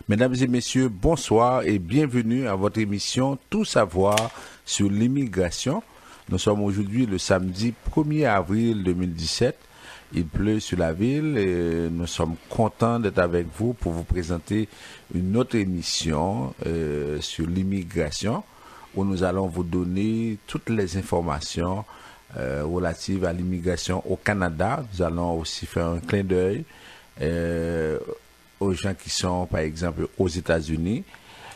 Mesdames et messieurs, bonsoir et bienvenue à votre émission Tout savoir sur l'immigration. Nous sommes aujourd'hui le samedi 1er avril 2017. Il pleut sur la ville et nous sommes contents d'être avec vous pour vous présenter une autre émission sur l'immigration où nous allons vous donner toutes les informations relatives à l'immigration au Canada. Nous allons aussi faire un clin d'œil aux gens qui sont, par exemple, aux États-Unis.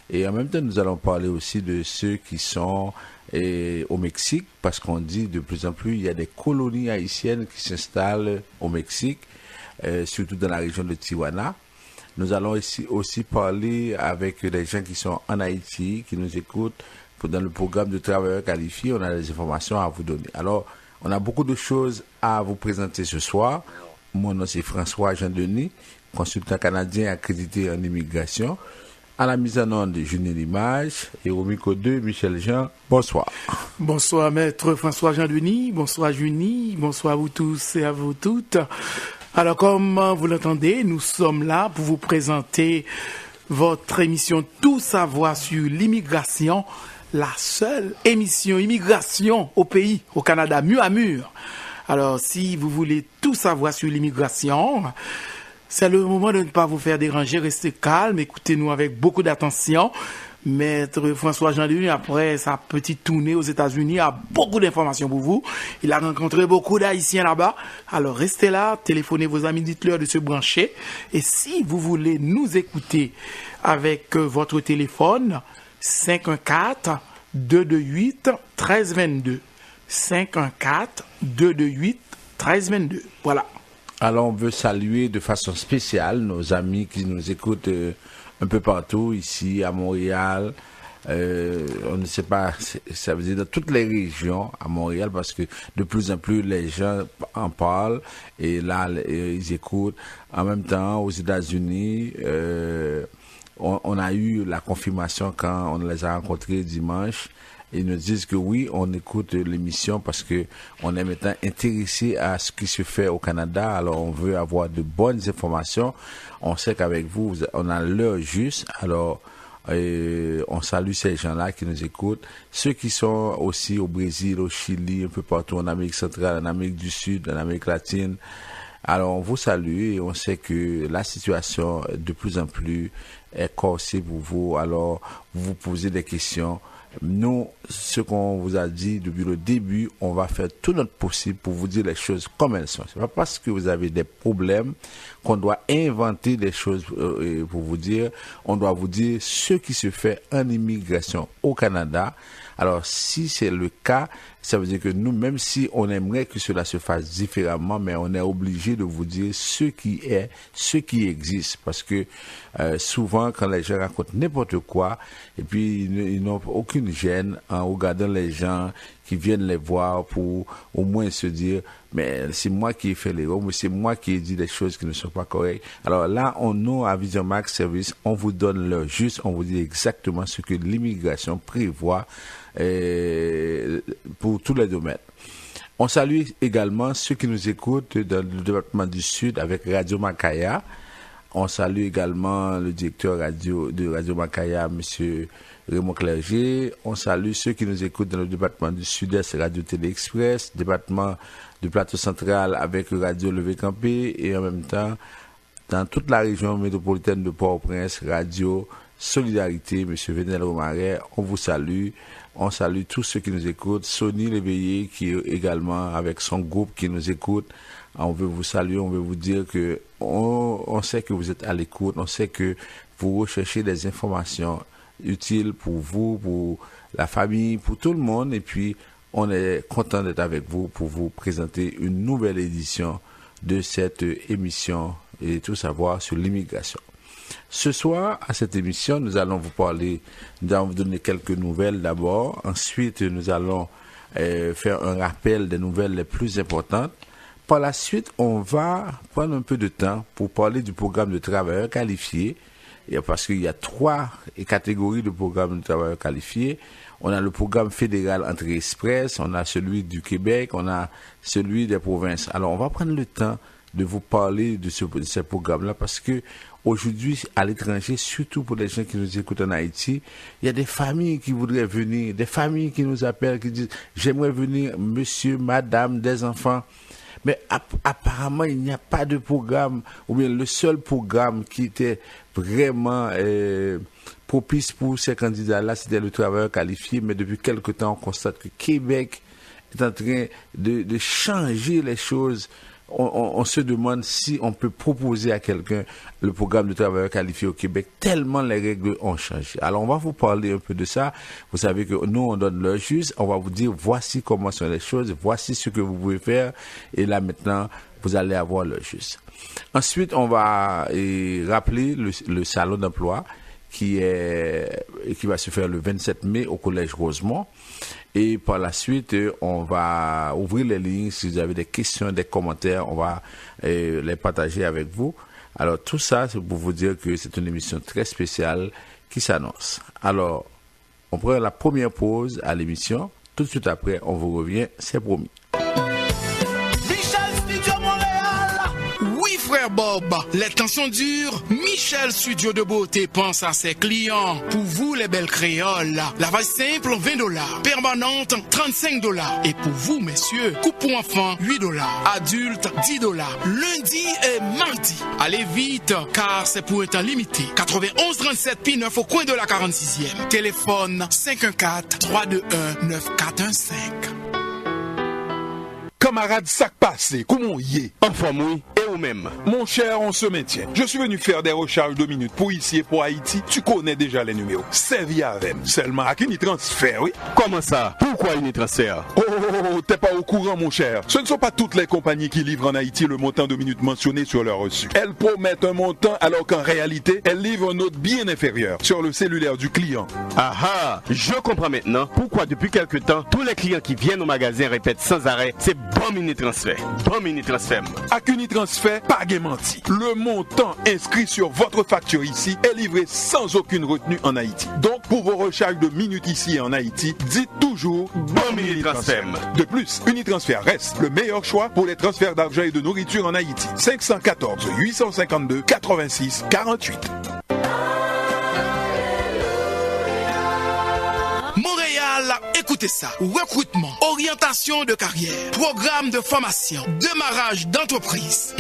Et en même temps, nous allons parler aussi de ceux qui sont au Mexique, parce qu'on dit de plus en plus, il y a des colonies haïtiennes qui s'installent au Mexique, surtout dans la région de Tijuana. Nous allons aussi parler avec des gens qui sont en Haïti, qui nous écoutent. Dans le programme de travailleurs qualifiés, on a des informations à vous donner. Alors, on a beaucoup de choses à vous présenter ce soir. Mon nom, c'est François Jean-Denis, consultant canadien accrédité en immigration. À la mise en onde, Julien Limage et au micro 2, Michel Jean. Bonsoir. Bonsoir, maître François Jean-Denis. Bonsoir, Junie. Bonsoir à vous tous et à vous toutes. Alors, comme vous l'entendez, nous sommes là pour vous présenter votre émission Tout savoir sur l'immigration, la seule émission immigration au pays, au Canada, mur à mur. Alors, si vous voulez tout savoir sur l'immigration, c'est le moment de ne pas vous faire déranger, restez calme, écoutez-nous avec beaucoup d'attention. Maître François Jean-Denis, après sa petite tournée aux États-Unis, a beaucoup d'informations pour vous. Il a rencontré beaucoup d'Haïtiens là-bas. Alors, restez là, téléphonez vos amis, dites-leur de se brancher. Et si vous voulez nous écouter avec votre téléphone, 514-228-1322. 514-228-1322. Voilà. Alors, on veut saluer de façon spéciale nos amis qui nous écoutent un peu partout, ici à Montréal. On ne sait pas, ça veut dire dans toutes les régions à Montréal, parce que de plus en plus les gens en parlent et là, ils écoutent. En même temps, aux États-Unis, on a eu la confirmation quand on les a rencontrés dimanche. Ils nous disent que oui, on écoute l'émission parce que on est maintenant intéressé à ce qui se fait au Canada. Alors, on veut avoir de bonnes informations. On sait qu'avec vous, on a l'heure juste. Alors, on salue ces gens-là qui nous écoutent. Ceux qui sont aussi au Brésil, au Chili, un peu partout en Amérique centrale, en Amérique du Sud, en Amérique latine. Alors, on vous salue et on sait que la situation de plus en plus est corsée pour vous. Alors, vous vous posez des questions. Nous, ce qu'on vous a dit depuis le début, on va faire tout notre possible pour vous dire les choses comme elles sont. C'est pas parce que vous avez des problèmes qu'on doit inventer des choses pour vous dire. On doit vous dire ce qui se fait en immigration au Canada. Alors, si c'est le cas, ça veut dire que nous, même si on aimerait que cela se fasse différemment, mais on est obligé de vous dire ce qui est, ce qui existe. Parce que souvent, quand les gens racontent n'importe quoi, et puis ils n'ont aucune gêne en regardant les gens qui viennent les voir pour au moins se dire, mais c'est moi qui ai fait l'erreur, mais c'est moi qui ai dit des choses qui ne sont pas correctes. Alors là, nous, à Vision Max Service, on vous donne l'heure juste, on vous dit exactement ce que l'immigration prévoit pour tous les domaines. On salue également ceux qui nous écoutent dans le département du Sud avec Radio Macaya. On salue également le directeur de Radio Macaya, monsieur Raymond Clerget. On salue ceux qui nous écoutent dans le département du Sud-Est, Radio Télé Express, département du Plateau Central avec Radio Levé Campé et en même temps, dans toute la région métropolitaine de Port-au-Prince, Radio Solidarité, monsieur Venel Romaret. On vous salue. On salue tous ceux qui nous écoutent. Sony Léveillé qui est également avec son groupe qui nous écoute. On veut vous saluer, on veut vous dire que on sait que vous êtes à l'écoute, on sait que vous recherchez des informations utiles pour vous, pour la famille, pour tout le monde. Et puis, on est content d'être avec vous pour vous présenter une nouvelle édition de cette émission et tout savoir sur l'immigration. Ce soir, à cette émission, nous allons vous donner quelques nouvelles d'abord. Ensuite, nous allons faire un rappel des nouvelles les plus importantes. Par la suite, on va prendre un peu de temps pour parler du programme de travailleurs qualifiés. Et parce qu'il y a 3 catégories de programmes de travailleurs qualifiés. On a le programme fédéral Entrée Express, on a celui du Québec, on a celui des provinces. Alors, on va prendre le temps de vous parler de ces programmes-là parce que aujourd'hui à l'étranger, surtout pour les gens qui nous écoutent en Haïti, il y a des familles qui voudraient venir, des familles qui nous appellent, qui disent j'aimerais venir, monsieur, madame, des enfants. Mais apparemment, il n'y a pas de programme, ou bien le seul programme qui était vraiment propice pour ces candidats-là, c'était le travailleur qualifié. Mais depuis quelque temps, on constate que Québec est en train de changer les choses. On se demande si on peut proposer à quelqu'un le programme de travailleur qualifié au Québec, tellement les règles ont changé. Alors, on va vous parler un peu de ça. Vous savez que nous, on donne l'heure juste. On va vous dire, voici comment sont les choses, voici ce que vous pouvez faire. Et là, maintenant, vous allez avoir l'heure juste. Ensuite, on va rappeler le salon d'emploi qui va se faire le 27 mai au Collège Rosemont. Et par la suite, on va ouvrir les lignes. Si vous avez des questions, des commentaires, on va les partager avec vous. Alors, tout ça, c'est pour vous dire que c'est une émission très spéciale qui s'annonce. Alors, on prend la première pause à l'émission. Tout de suite après, on vous revient, c'est promis. Frère Bob, les temps sont durs. Michel Studio de Beauté pense à ses clients. Pour vous, les belles créoles, lavage simple, $20. Permanente, $35. Et pour vous, messieurs, coupe pour enfants, $8. Adultes, $10. Lundi et mardi. Allez vite, car c'est pour un temps limité. 91 37 P9 au coin de la 46e. Téléphone 514-321-9415. Camarade, sac passé, comment y est? Enfin, oui, et vous-même. Mon cher, on se maintient. Je suis venu faire des recharges de minutes pour ici et pour Haïti. Tu connais déjà les numéros. C'est via Avem. Seulement à Unitransfert, oui. Comment ça? Pourquoi Unitransfert? Oh, t'es pas au courant, mon cher. Ce ne sont pas toutes les compagnies qui livrent en Haïti le montant de minutes mentionné sur leur reçu. Elles promettent un montant alors qu'en réalité, elles livrent un autre bien inférieur sur le cellulaire du client. Ah ah, je comprends maintenant pourquoi depuis quelque temps, tous les clients qui viennent au magasin répètent sans arrêt, c'est bon Unitransfert. Bon Unitransfert. Avec Unitransfert, pas menti. Le montant inscrit sur votre facture ici est livré sans aucune retenue en Haïti. Donc, pour vos recharges de minutes ici et en Haïti, dites toujours bon Unitransfert. De plus, Unitransfert reste le meilleur choix pour les transferts d'argent et de nourriture en Haïti. 514 852 86 48. Montréal, écoutez ça. Recrutement, orientation de carrière, programme de formation, démarrage d'entreprise.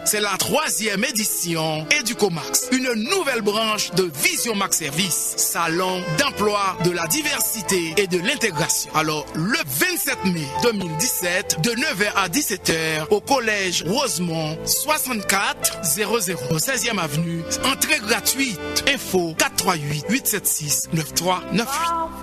C'est la 3e édition Educomax, une nouvelle branche de Vision Max Service, salon d'emploi de la diversité et de l'intégration. Alors, le 27 mai 2017, de 9h à 17h, au collège Rosemont, 6400, 16e avenue, entrée gratuite. Info 438-876-9398.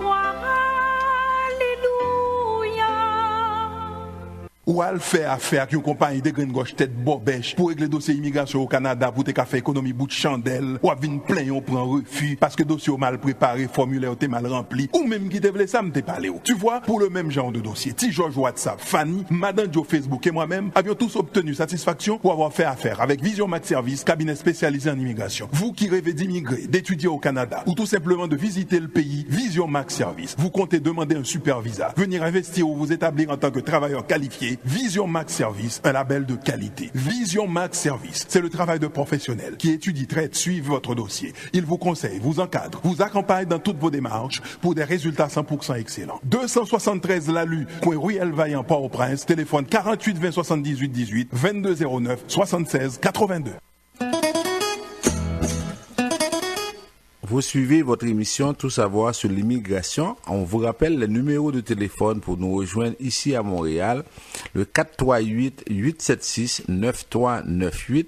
Ou al fait affaire avec une compagnie de graines gauche tête bobèche pour régler dossier immigration au Canada pour te faire économie bout de chandelle ou à venir plein on prend refus parce que dossier mal préparé, formulaire t'es mal rempli ou même qui te voulait ça me t'es parlé. Tu vois, pour le même genre de dossier, Ti George WhatsApp, Fanny, Madame Joe Facebook et moi-même avions tous obtenu satisfaction pour avoir fait affaire avec Vision Max Service, cabinet spécialisé en immigration. Vous qui rêvez d'immigrer, d'étudier au Canada ou tout simplement de visiter le pays, Vision Max Service. Vous comptez demander un super visa, venir investir ou vous établir en tant que travailleur qualifié. Vision Max Service, un label de qualité. Vision Max Service, c'est le travail de professionnels qui étudie, traite, suivent votre dossier. Il vous conseille, vous encadre, vous accompagne dans toutes vos démarches pour des résultats 100% excellents. 273 Lalu, coin Ruelle Vaillant, Port-au-Prince, téléphone 48 20 78 18, 22 09 76 82. Vous suivez votre émission Tout savoir sur l'immigration. On vous rappelle les numéros de téléphone pour nous rejoindre ici à Montréal. Le 438-876-9398,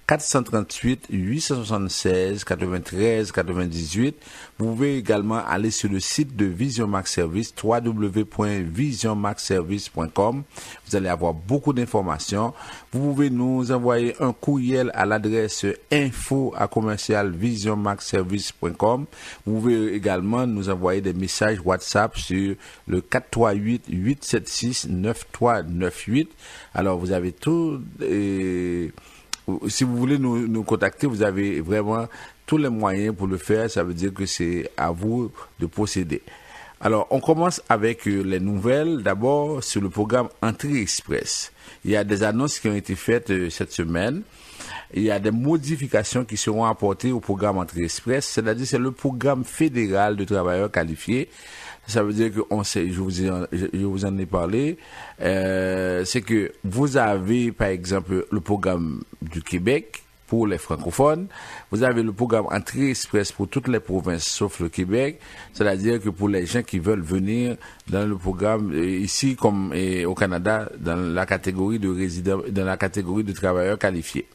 438-876-9398. Vous pouvez également aller sur le site de Vision Max Service, www.visionmaxservice.com. Vous allez avoir beaucoup d'informations. Vous pouvez nous envoyer un courriel à l'adresse info@visionmaxservice.com. Vous pouvez également nous envoyer des messages WhatsApp sur le 438-876-9398. Alors, vous avez tout... si vous voulez nous contacter, vous avez vraiment tous les moyens pour le faire. Ça veut dire que c'est à vous de procéder. Alors, on commence avec les nouvelles. D'abord, sur le programme Entrée Express. Il y a des annonces qui ont été faites cette semaine. il y a des modifications qui seront apportées au programme Entrée Express, c'est-à-dire c'est le programme fédéral de travailleurs qualifiés. Ça veut dire que on sait, je vous en ai parlé, c'est que vous avez par exemple le programme du Québec pour les francophones, vous avez le programme Entrée Express pour toutes les provinces sauf le Québec, c'est-à-dire que pour les gens qui veulent venir dans le programme ici comme au Canada dans la catégorie de résidents, dans la catégorie de travailleurs qualifiés.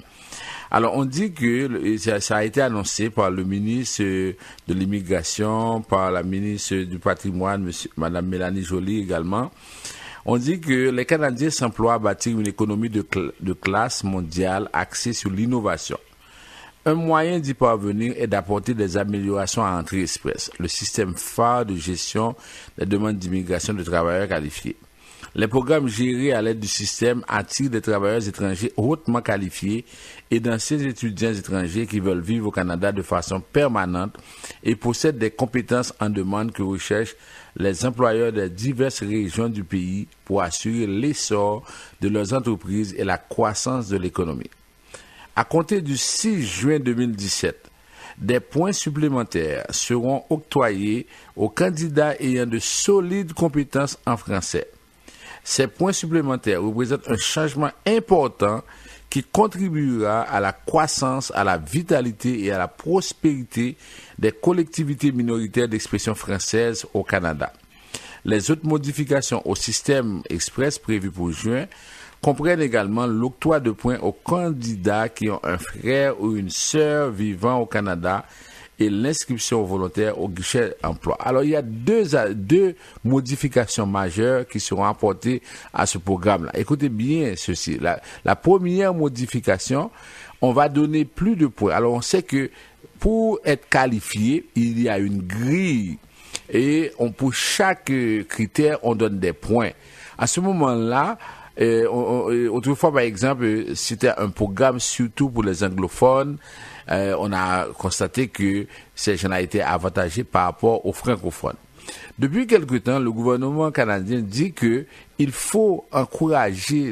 Alors, on dit que ça a été annoncé par le ministre de l'Immigration, par la ministre du Patrimoine, Madame Mélanie Joly également. On dit que les Canadiens s'emploient à bâtir une économie de classe mondiale axée sur l'innovation. Un moyen d'y parvenir est d'apporter des améliorations à Entrée Express, le système phare de gestion des demandes d'immigration de travailleurs qualifiés. Les programmes gérés à l'aide du système attirent des travailleurs étrangers hautement qualifiés et dans ces étudiants étrangers qui veulent vivre au Canada de façon permanente et possèdent des compétences en demande que recherchent les employeurs des diverses régions du pays pour assurer l'essor de leurs entreprises et la croissance de l'économie. À compter du 6 juin 2017, des points supplémentaires seront octroyés aux candidats ayant de solides compétences en français. Ces points supplémentaires représentent un changement important qui contribuera à la croissance, à la vitalité et à la prospérité des collectivités minoritaires d'expression française au Canada. Les autres modifications au système express prévues pour juin comprennent également l'octroi de points aux candidats qui ont un frère ou une sœur vivant au Canada et l'inscription volontaire au guichet emploi. Alors, il y a deux modifications majeures qui seront apportées à ce programme-là. Écoutez bien ceci. La première modification, on va donner plus de points. Alors, on sait que pour être qualifié, il y a une grille et pour chaque critère, on donne des points. À ce moment-là, autrefois, par exemple, c'était un programme surtout pour les anglophones. On a constaté que ces gens ont été avantagés par rapport aux francophones. Depuis quelque temps, le gouvernement canadien dit que il faut encourager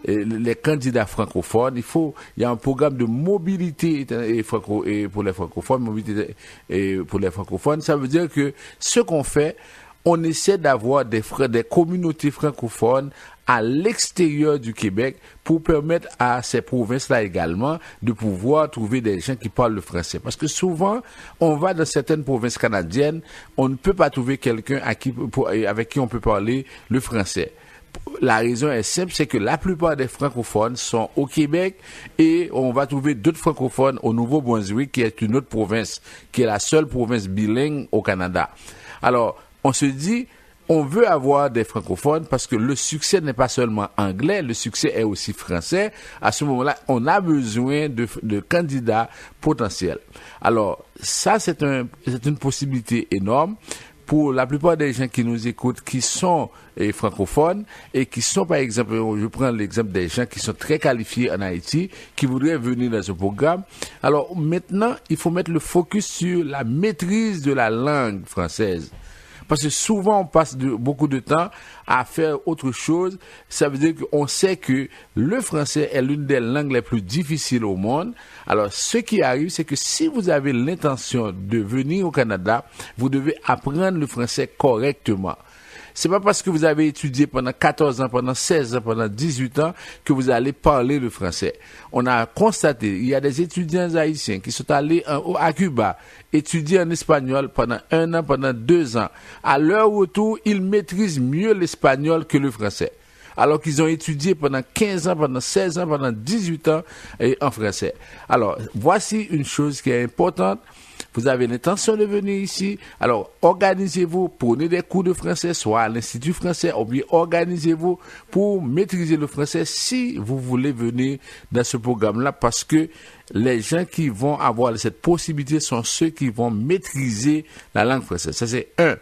les candidats francophones. Il y a un programme de mobilité pour les francophones, mobilité pour les francophones. Ça veut dire que ce qu'on fait, on essaie d'avoir des communautés francophones à l'extérieur du Québec pour permettre à ces provinces-là également de pouvoir trouver des gens qui parlent le français. Parce que souvent, on va dans certaines provinces canadiennes, on ne peut pas trouver quelqu'un avec qui on peut parler le français. La raison est simple, c'est que la plupart des francophones sont au Québec et on va trouver d'autres francophones au Nouveau-Brunswick, qui est une autre province, qui est la seule province bilingue au Canada. Alors, on se dit, on veut avoir des francophones parce que le succès n'est pas seulement anglais, le succès est aussi français. À ce moment-là, on a besoin de candidats potentiels. Alors, ça, c'est une possibilité énorme pour la plupart des gens qui nous écoutent, qui sont francophones et qui sont, par exemple, je prends l'exemple des gens qui sont très qualifiés en Haïti, qui voudraient venir dans ce programme. Alors, maintenant, il faut mettre le focus sur la maîtrise de la langue française. Parce que souvent, on passe beaucoup de temps à faire autre chose. Ça veut dire qu'on sait que le français est l'une des langues les plus difficiles au monde. Alors, ce qui arrive, c'est que si vous avez l'intention de venir au Canada, vous devez apprendre le français correctement. C'est pas parce que vous avez étudié pendant 14 ans, pendant 16 ans, pendant 18 ans que vous allez parler le français. On a constaté, il y a des étudiants haïtiens qui sont allés à Cuba étudier en espagnol pendant 1 an, pendant 2 ans. À leur retour, ils maîtrisent mieux l'espagnol que le français. Alors qu'ils ont étudié pendant 15 ans, pendant 16 ans, pendant 18 ans en français. Alors, voici une chose qui est importante. Vous avez l'intention de venir ici, alors organisez-vous, prenez des cours de français, soit à l'Institut français, ou bien organisez-vous pour maîtriser le français si vous voulez venir dans ce programme-là, parce que les gens qui vont avoir cette possibilité sont ceux qui vont maîtriser la langue française. Ça, c'est un.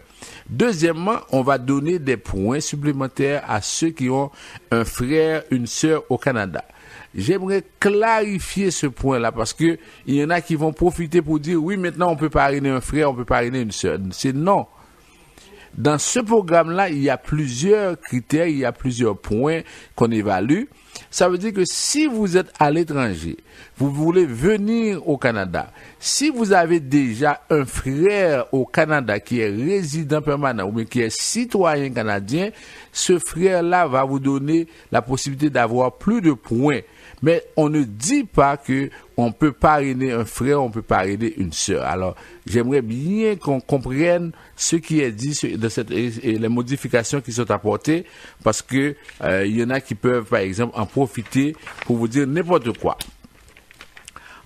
Deuxièmement, on va donner des points supplémentaires à ceux qui ont un frère, une sœur au Canada. J'aimerais clarifier ce point-là parce que il y en a qui vont profiter pour dire oui, maintenant on peut parrainer un frère, on peut parrainer une sœur. C'est non. dans ce programme-là, il y a plusieurs critères, il y a plusieurs points qu'on évalue. Ça veut dire que si vous êtes à l'étranger, vous voulez venir au Canada, si vous avez déjà un frère au Canada qui est résident permanent ou bien qui est citoyen canadien, ce frère-là va vous donner la possibilité d'avoir plus de points. Mais on ne dit pas que on peut parrainer un frère, on peut parrainer une sœur. Alors, j'aimerais bien qu'on comprenne ce qui est dit de et les modifications qui sont apportées, parce que il y en a qui peuvent, par exemple, en profiter pour vous dire n'importe quoi.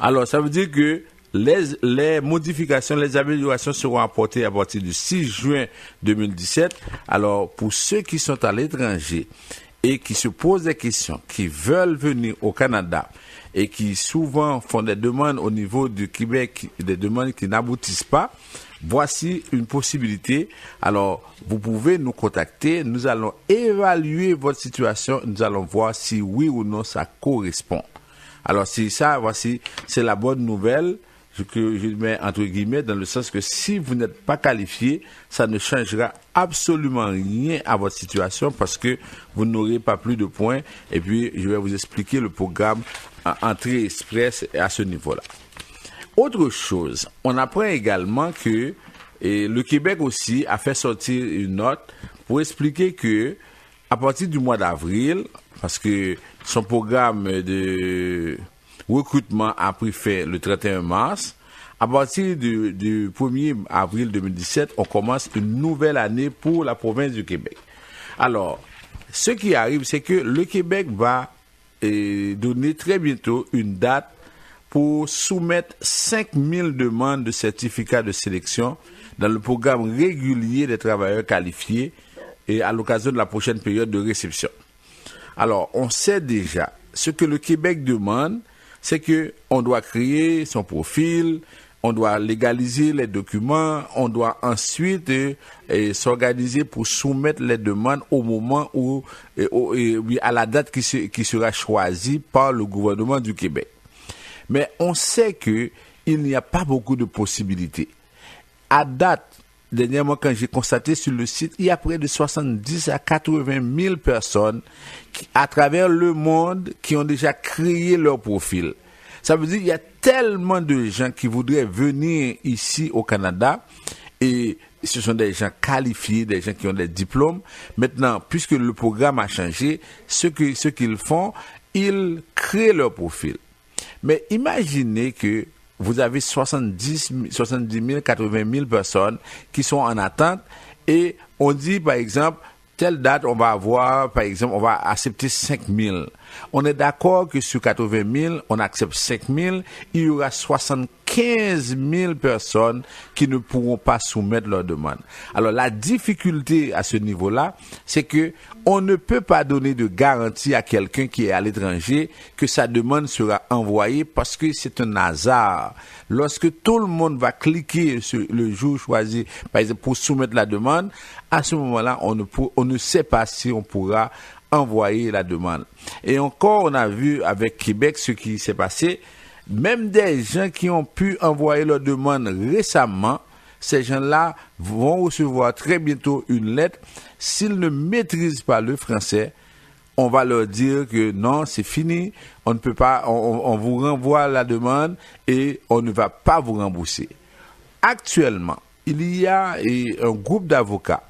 Alors, ça veut dire que les modifications, les améliorations seront apportées à partir du 6 juin 2017. Alors, pour ceux qui sont à l'étranger et qui se posent des questions, qui veulent venir au Canada et qui souvent font des demandes au niveau du Québec, des demandes qui n'aboutissent pas, voici une possibilité. Alors, vous pouvez nous contacter, nous allons évaluer votre situation, nous allons voir si oui ou non ça correspond. Alors, c'est ça, voici, c'est la bonne nouvelle que je mets entre guillemets, dans le sens que si vous n'êtes pas qualifié, ça ne changera absolument rien à votre situation parce que vous n'aurez pas plus de points. Et puis, je vais vous expliquer le programme entrée express à ce niveau-là. Autre chose, on apprend également que le Québec aussi a fait sortir une note pour expliquer que à partir du mois d'avril, parce que son programme de recrutement a pris fin le 31 mars. À partir du 1er avril 2017, on commence une nouvelle année pour la province du Québec. Alors, ce qui arrive, c'est que le Québec va donner très bientôt une date pour soumettre 5000 demandes de certificats de sélection dans le programme régulier des travailleurs qualifiés et à l'occasion de la prochaine période de réception. Alors, on sait déjà ce que le Québec demande, c'est que on doit créer son profil, on doit légaliser les documents, on doit ensuite s'organiser pour soumettre les demandes au moment où, à la date qui sera choisie par le gouvernement du Québec. Mais on sait que il n'y a pas beaucoup de possibilités. À date, dernièrement, quand j'ai constaté sur le site, il y a près de 70 à 80 000 personnes à travers le monde qui ont déjà créé leur profil. Ça veut dire qu'il y a tellement de gens qui voudraient venir ici au Canada et ce sont des gens qualifiés, des gens qui ont des diplômes. Maintenant, puisque le programme a changé, ce qu'ils font, ils créent leur profil. Mais imaginez que vous avez 70 000, 80 000 personnes qui sont en attente et on dit, par exemple, telle date, on va avoir, par exemple, on va accepter 5 000. On est d'accord que sur 80 000, on accepte 5 000. Il y aura 75 000 personnes qui ne pourront pas soumettre leur demande. Alors, la difficulté à ce niveau-là, c'est que on ne peut pas donner de garantie à quelqu'un qui est à l'étranger que sa demande sera envoyée parce que c'est un hasard. Lorsque tout le monde va cliquer sur le jour choisi, par exemple, pour soumettre la demande, à ce moment-là, on ne sait pas si on pourra envoyer la demande. Et encore, on a vu avec Québec ce qui s'est passé. Même des gens qui ont pu envoyer leur demande récemment, ces gens-là vont recevoir très bientôt une lettre. S'ils ne maîtrisent pas le français, on va leur dire que non, c'est fini, on ne peut pas, on vous renvoie la demande et on ne va pas vous rembourser. Actuellement, il y a un groupe d'avocats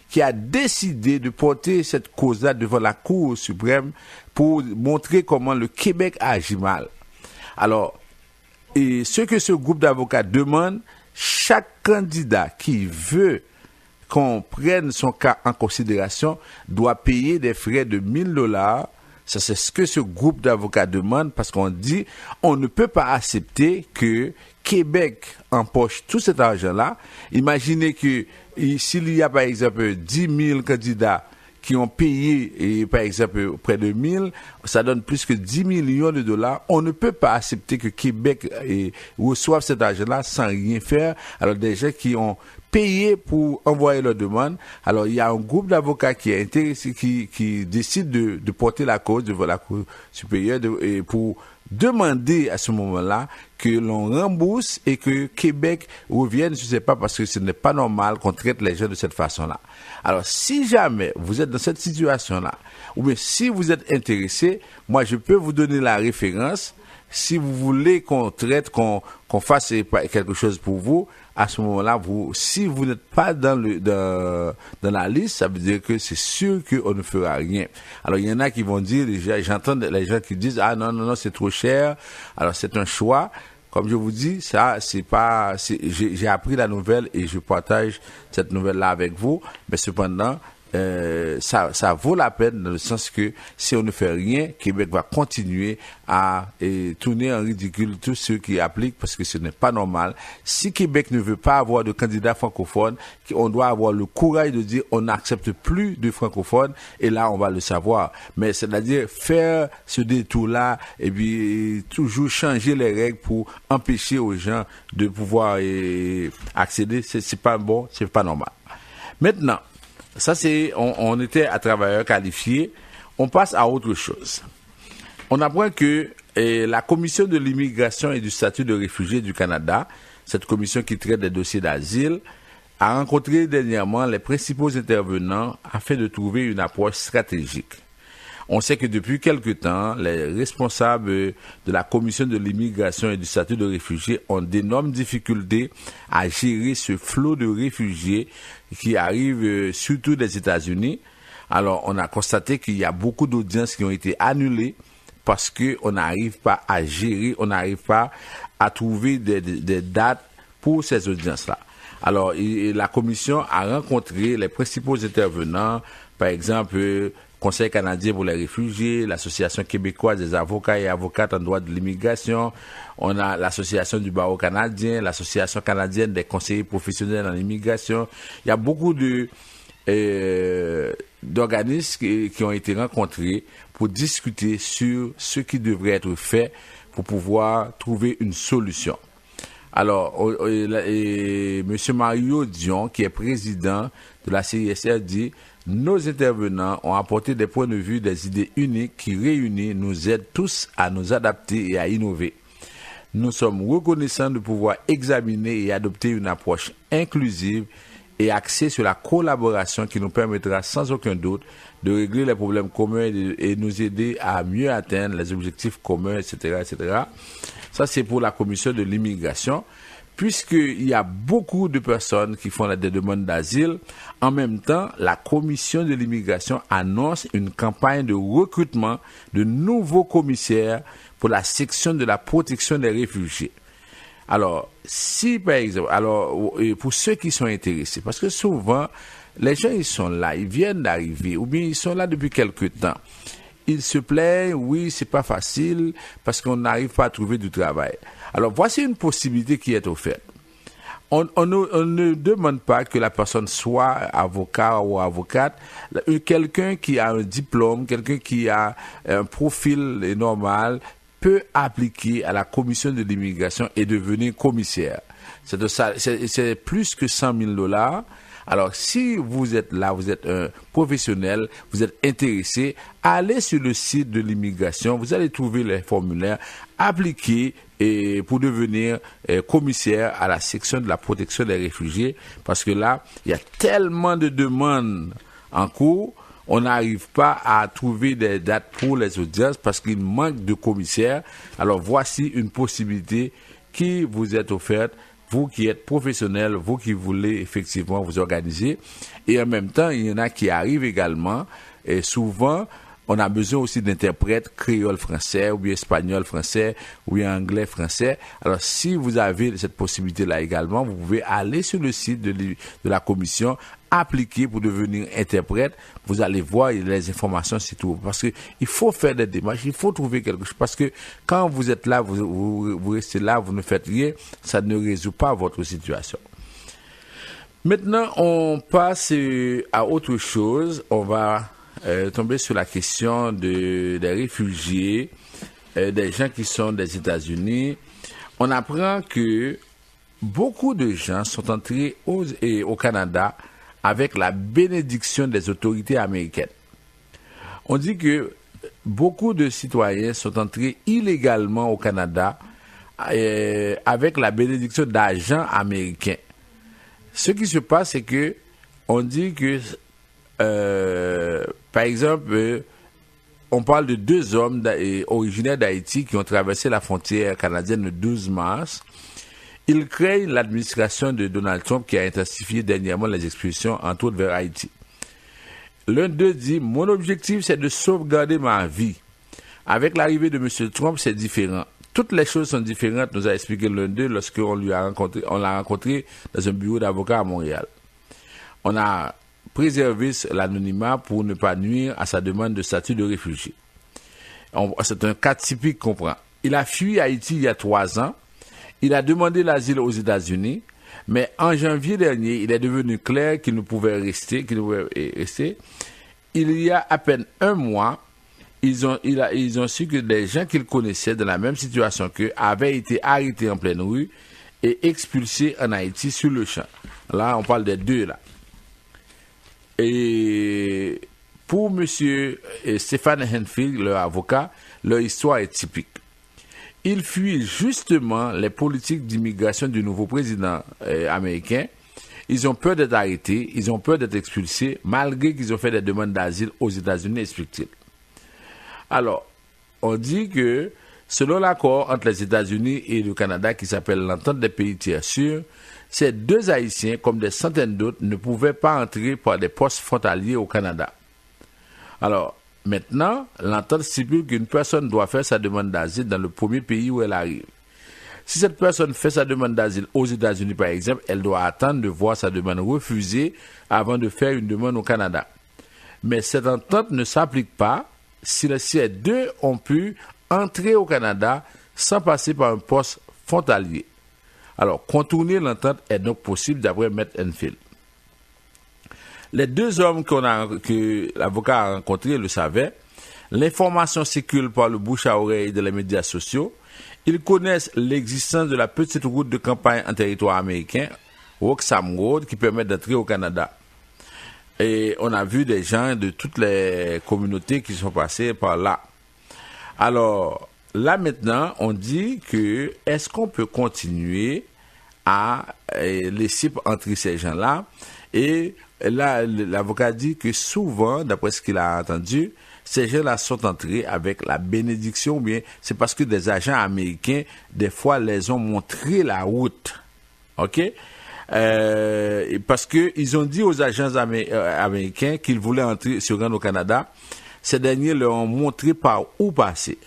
qui a décidé de porter cette cause-là devant la Cour suprême pour montrer comment le Québec agit mal. Alors, et ce que ce groupe d'avocats demande, chaque candidat qui veut qu'on prenne son cas en considération doit payer des frais de $1,000. Ça, c'est ce que ce groupe d'avocats demande parce qu'on dit on ne peut pas accepter que Québec empoche tout cet argent-là. Imaginez que s'il y a par exemple 10 000 candidats qui ont payé, par exemple, près de 1000, ça donne plus que 10 millions de dollars. On ne peut pas accepter que Québec reçoive cet argent-là sans rien faire. Alors, des gens qui ont payer pour envoyer leur demande. Alors, il y a un groupe d'avocats qui est intéressé, qui décide de porter la cause devant la Cour supérieure et pour demander à ce moment-là que l'on rembourse et que Québec revienne, je ne sais pas, parce que ce n'est pas normal qu'on traite les gens de cette façon-là. Alors, si jamais vous êtes dans cette situation-là, ou bien si vous êtes intéressé, moi, je peux vous donner la référence. Si vous voulez qu'on traite, qu'on fasse quelque chose pour vous, à ce moment-là, si vous n'êtes pas dans la liste, ça veut dire que c'est sûr qu'on ne fera rien. Alors, il y en a qui vont dire, j'entends les gens qui disent, ah non, c'est trop cher. Alors, c'est un choix. Comme je vous dis, ça, j'ai appris la nouvelle et je partage cette nouvelle-là avec vous. Mais cependant, ça vaut la peine dans le sens que si on ne fait rien, Québec va continuer à tourner en ridicule tous ceux qui appliquent parce que ce n'est pas normal. Si Québec ne veut pas avoir de candidats francophones, on doit avoir le courage de dire on n'accepte plus de francophones et là on va le savoir. Mais c'est-à-dire faire ce détour-là et puis toujours changer les règles pour empêcher aux gens de pouvoir accéder, c'est pas bon, c'est pas normal. Maintenant, ça, on était à travailleurs qualifiés. On passe à autre chose. On apprend que la Commission de l'immigration et du statut de réfugié du Canada, cette commission qui traite des dossiers d'asile, a rencontré dernièrement les principaux intervenants afin de trouver une approche stratégique. On sait que depuis quelque temps, les responsables de la Commission de l'immigration et du statut de réfugié ont d'énormes difficultés à gérer ce flot de réfugiés qui arrivent surtout des États-Unis. Alors, on a constaté qu'il y a beaucoup d'audiences qui ont été annulées parce qu'on n'arrive pas à gérer, on n'arrive pas à trouver des dates pour ces audiences-là. Alors, la Commission a rencontré les principaux intervenants, par exemple, Conseil canadien pour les réfugiés, l'Association québécoise des avocats et avocates en droit de l'immigration, on a l'Association du barreau canadien, l'Association canadienne des conseillers professionnels en immigration. Il y a beaucoup d'organismes qui ont été rencontrés pour discuter sur ce qui devrait être fait pour pouvoir trouver une solution. Alors, M. Mario Dion, qui est président de la CISR, dit: nos intervenants ont apporté des points de vue, des idées uniques qui réunis nous aident tous à nous adapter et à innover. Nous sommes reconnaissants de pouvoir examiner et adopter une approche inclusive et axée sur la collaboration qui nous permettra sans aucun doute de régler les problèmes communs et nous aider à mieux atteindre les objectifs communs, etc., etc. Ça, c'est pour la commission de l'immigration. Puisqu'il y a beaucoup de personnes qui font des demandes d'asile, en même temps, la commission de l'immigration annonce une campagne de recrutement de nouveaux commissaires pour la section de la protection des réfugiés. Alors, si par exemple, pour ceux qui sont intéressés, parce que souvent, les gens, ils sont là, ils viennent d'arriver, ou bien ils sont là depuis quelque temps. Ils se plaignent, oui, c'est pas facile, parce qu'on n'arrive pas à trouver du travail. Alors, voici une possibilité qui est offerte. On ne demande pas que la personne soit avocat ou avocate. Quelqu'un qui a un diplôme, quelqu'un qui a un profil normal, peut appliquer à la commission de l'immigration et devenir commissaire. C'est plus que $100,000. Alors, si vous êtes là, vous êtes un professionnel, vous êtes intéressé, allez sur le site de l'immigration, vous allez trouver les formulaires, appliquez pour devenir commissaire à la section de la protection des réfugiés, parce que là, il y a tellement de demandes en cours, on n'arrive pas à trouver des dates pour les audiences parce qu'il manque de commissaires. Alors, voici une possibilité qui vous est offerte. Vous qui êtes professionnel, vous qui voulez effectivement vous organiser. Et en même temps, il y en a qui arrivent également. Et souvent, on a besoin aussi d'interprètes créole français, ou bien espagnol français, ou bien anglais français. Alors, si vous avez cette possibilité-là également, vous pouvez aller sur le site de la commission, appliquer pour devenir interprète. Vous allez voir les informations s'y trouvent. Parce que il faut faire des démarches, il faut trouver quelque chose. Parce que quand vous êtes là, vous restez là, vous ne faites rien, ça ne résout pas votre situation. Maintenant, on passe à autre chose. On va tomber sur la question des réfugiés, des gens qui sont des États-Unis. On apprend que beaucoup de gens sont entrés au Canada avec la bénédiction des autorités américaines. On dit que beaucoup de citoyens sont entrés illégalement au Canada avec la bénédiction d'agents américains. Ce qui se passe, c'est que on dit que, par exemple, on parle de 2 hommes originaires d'Haïti qui ont traversé la frontière canadienne le 12 mars. Ils craignent l'administration de Donald Trump qui a intensifié dernièrement les expulsions, entre autres vers Haïti. L'un d'eux dit « Mon objectif, c'est de sauvegarder ma vie. Avec l'arrivée de M. Trump, c'est différent. Toutes les choses sont différentes, nous a expliqué l'un d'eux lorsqu'on l'a rencontré dans un bureau d'avocat à Montréal. On a préservé l'anonymat pour ne pas nuire à sa demande de statut de réfugié. C'est un cas typique qu'on prend. Il a fui Haïti il y a 3 ans. Il a demandé l'asile aux États-Unis, mais en janvier dernier, il est devenu clair qu'il ne pouvait rester. Il y a à peine 1 mois, ils ont su que des gens qu'ils connaissaient dans la même situation qu'eux avaient été arrêtés en pleine rue et expulsés en Haïti sur le champ. Là, on parle des 2 là. Et pour M. Stéphane Henfield, leur avocat, leur histoire est typique. Ils fuient justement les politiques d'immigration du nouveau président américain. Ils ont peur d'être arrêtés, ils ont peur d'être expulsés, malgré qu'ils ont fait des demandes d'asile aux États-Unis, explique-t-il. Alors, on dit que, selon l'accord entre les États-Unis et le Canada qui s'appelle l'entente des pays tiers sûrs, ces 2 Haïtiens, comme des centaines d'autres, ne pouvaient pas entrer par des postes frontaliers au Canada. Alors, maintenant, l'entente stipule qu'une personne doit faire sa demande d'asile dans le premier pays où elle arrive. Si cette personne fait sa demande d'asile aux États-Unis, par exemple, elle doit attendre de voir sa demande refusée avant de faire une demande au Canada. Mais cette entente ne s'applique pas si les 2 ont pu entrer au Canada sans passer par un poste frontalier. Alors, contourner l'entente est donc possible d'après M. Enfield. Les 2 hommes que l'avocat a rencontrés le savaient. L'information circule par le bouche à oreille de les médias sociaux. Ils connaissent l'existence de la petite route de campagne en territoire américain, Roxham Road, qui permet d'entrer au Canada. Et on a vu des gens de toutes les communautés qui sont passés par là. Alors, là maintenant, on dit que est-ce qu'on peut continuer à laisser entrer ces gens-là? Et là, l'avocat dit que souvent, d'après ce qu'il a entendu, ces gens-là sont entrés avec la bénédiction, ou bien c'est parce que des agents américains, des fois, les ont montré la route. OK? Parce qu'ils ont dit aux agents américains qu'ils voulaient se rendre au Canada. Ces derniers leur ont montré par où passer.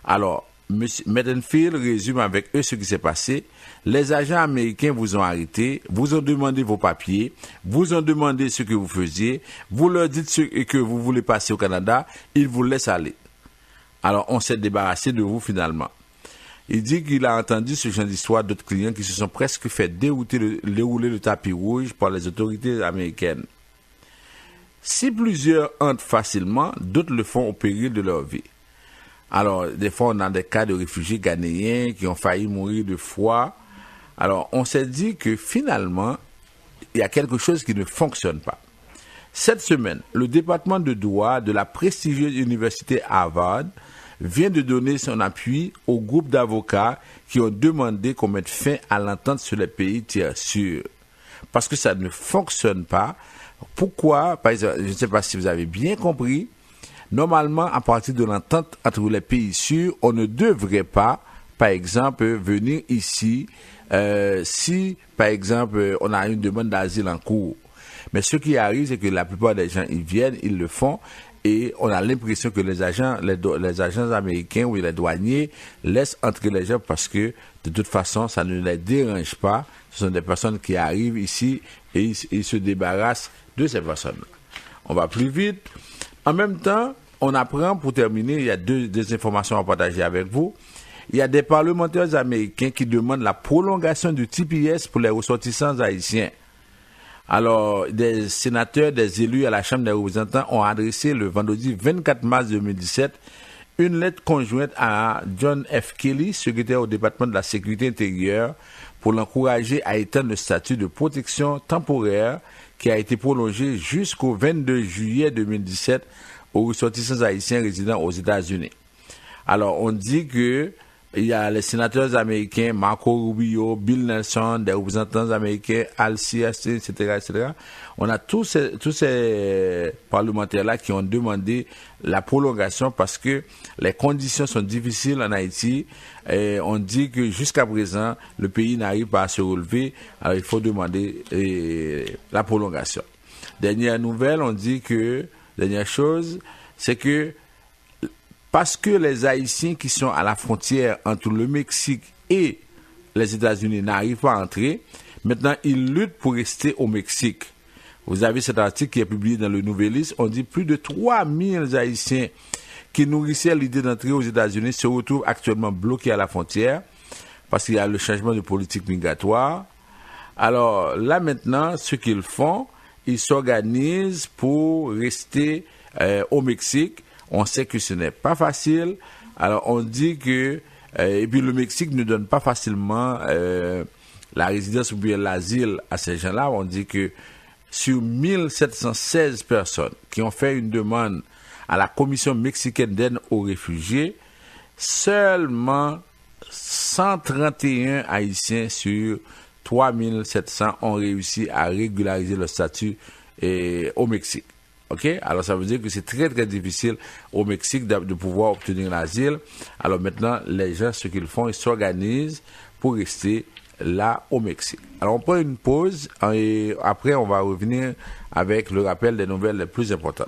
Alors, M. Medenfield résume avec eux ce qui s'est passé. Les agents américains vous ont arrêté, vous ont demandé vos papiers, vous ont demandé ce que vous faisiez, vous leur dites ce que vous voulez passer au Canada, ils vous laissent aller. Alors, on s'est débarrassé de vous finalement. Il dit qu'il a entendu ce genre d'histoire d'autres clients qui se sont presque fait dérouler le tapis rouge par les autorités américaines. Si plusieurs entrent facilement, d'autres le font au péril de leur vie. Alors, des fois, on a des cas de réfugiés ghanéens qui ont failli mourir de froid. Alors, on s'est dit que finalement, il y a quelque chose qui ne fonctionne pas. Cette semaine, le département de droit de la prestigieuse université Harvard vient de donner son appui au groupe d'avocats qui ont demandé qu'on mette fin à l'entente sur les pays tiers sûrs. Parce que ça ne fonctionne pas. Pourquoi? Par exemple, je ne sais pas si vous avez bien compris. Normalement, à partir de l'entente entre les pays sûrs, on ne devrait pas, par exemple, venir ici si, par exemple, on a une demande d'asile en cours. Mais ce qui arrive, c'est que la plupart des gens, ils viennent, ils le font, et on a l'impression que les agents américains ou les douaniers laissent entrer les gens parce que, de toute façon, ça ne les dérange pas. Ce sont des personnes qui arrivent ici et ils se débarrassent de ces personnes. On va plus vite. En même temps, on apprend, pour terminer, il y a deux informations à partager avec vous. Il y a des parlementaires américains qui demandent la prolongation du TPS pour les ressortissants haïtiens. Alors, des sénateurs, des élus à la Chambre des représentants ont adressé le vendredi 24 mars 2017 une lettre conjointe à John F. Kelly, secrétaire au département de la sécurité intérieure, pour l'encourager à étendre le statut de protection temporaire qui a été prolongé jusqu'au 22 juillet 2017 aux ressortissants haïtiens résidant aux États-Unis. Alors, on dit que il y a les sénateurs américains, Marco Rubio, Bill Nelson, des représentants américains, Al Sierra, etc. On a tous ces parlementaires-là qui ont demandé la prolongation parce que les conditions sont difficiles en Haïti. Et on dit que jusqu'à présent, le pays n'arrive pas à se relever. Alors, il faut demander la prolongation. Dernière chose, c'est que parce que les Haïtiens qui sont à la frontière entre le Mexique et les États-Unis n'arrivent pas à entrer, maintenant ils luttent pour rester au Mexique. Vous avez cet article qui est publié dans le Nouvelliste, on dit plus de 3000 Haïtiens qui nourrissaient l'idée d'entrer aux États-Unis se retrouvent actuellement bloqués à la frontière parce qu'il y a le changement de politique migratoire. Alors là maintenant, ce qu'ils font, ils s'organisent pour rester au Mexique. On sait que ce n'est pas facile. Alors, on dit que... et puis, le Mexique ne donne pas facilement la résidence ou bien l'asile à ces gens-là. On dit que sur 1716 personnes qui ont fait une demande à la Commission mexicaine d'aide aux réfugiés, seulement 131 Haïtiens sur 3700 ont réussi à régulariser leur statut au Mexique. Ok, alors ça veut dire que c'est très très difficile au Mexique de pouvoir obtenir l'asile. Alors maintenant, les gens, ce qu'ils font, ils s'organisent pour rester là au Mexique. Alors on prend une pause et après on va revenir avec le rappel des nouvelles les plus importantes.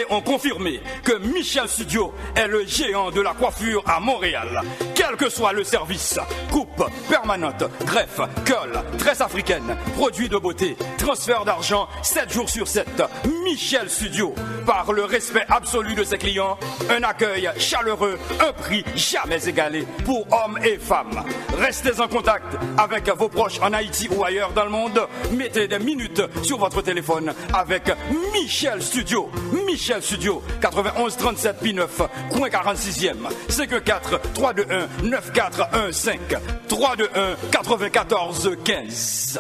Ont confirmé que Michel Studio est le géant de la coiffure à Montréal. Quel que soit le service, coupe permanente, greffe, curl, tresse africaine, produits de beauté, transfert d'argent, 7 jours sur 7. Michel Studio, par le respect absolu de ses clients, un accueil chaleureux, un prix jamais égalé pour hommes et femmes. Restez en contact avec vos proches en Haïti ou ailleurs dans le monde. Mettez des minutes sur votre téléphone avec Michel Studio. Michel Studio, 91 37 P9, coin 46e, 54 321 9415, 321 94 15.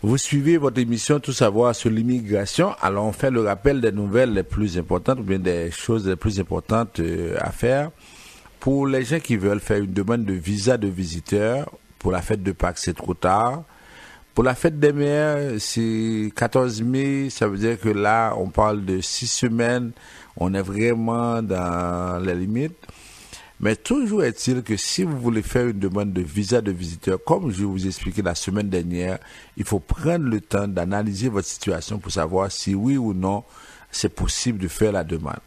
Vous suivez votre émission Tout savoir sur l'immigration. Alors, on fait le rappel des nouvelles les plus importantes ou bien des choses les plus importantes à faire. Pour les gens qui veulent faire une demande de visa de visiteur, pour la fête de Pâques, c'est trop tard. Pour la fête des mères, c'est 14 mai, ça veut dire que là, on parle de 6 semaines, on est vraiment dans les limites. Mais toujours est-il que si vous voulez faire une demande de visa de visiteur, comme je vous ai expliqué la semaine dernière, il faut prendre le temps d'analyser votre situation pour savoir si oui ou non, c'est possible de faire la demande.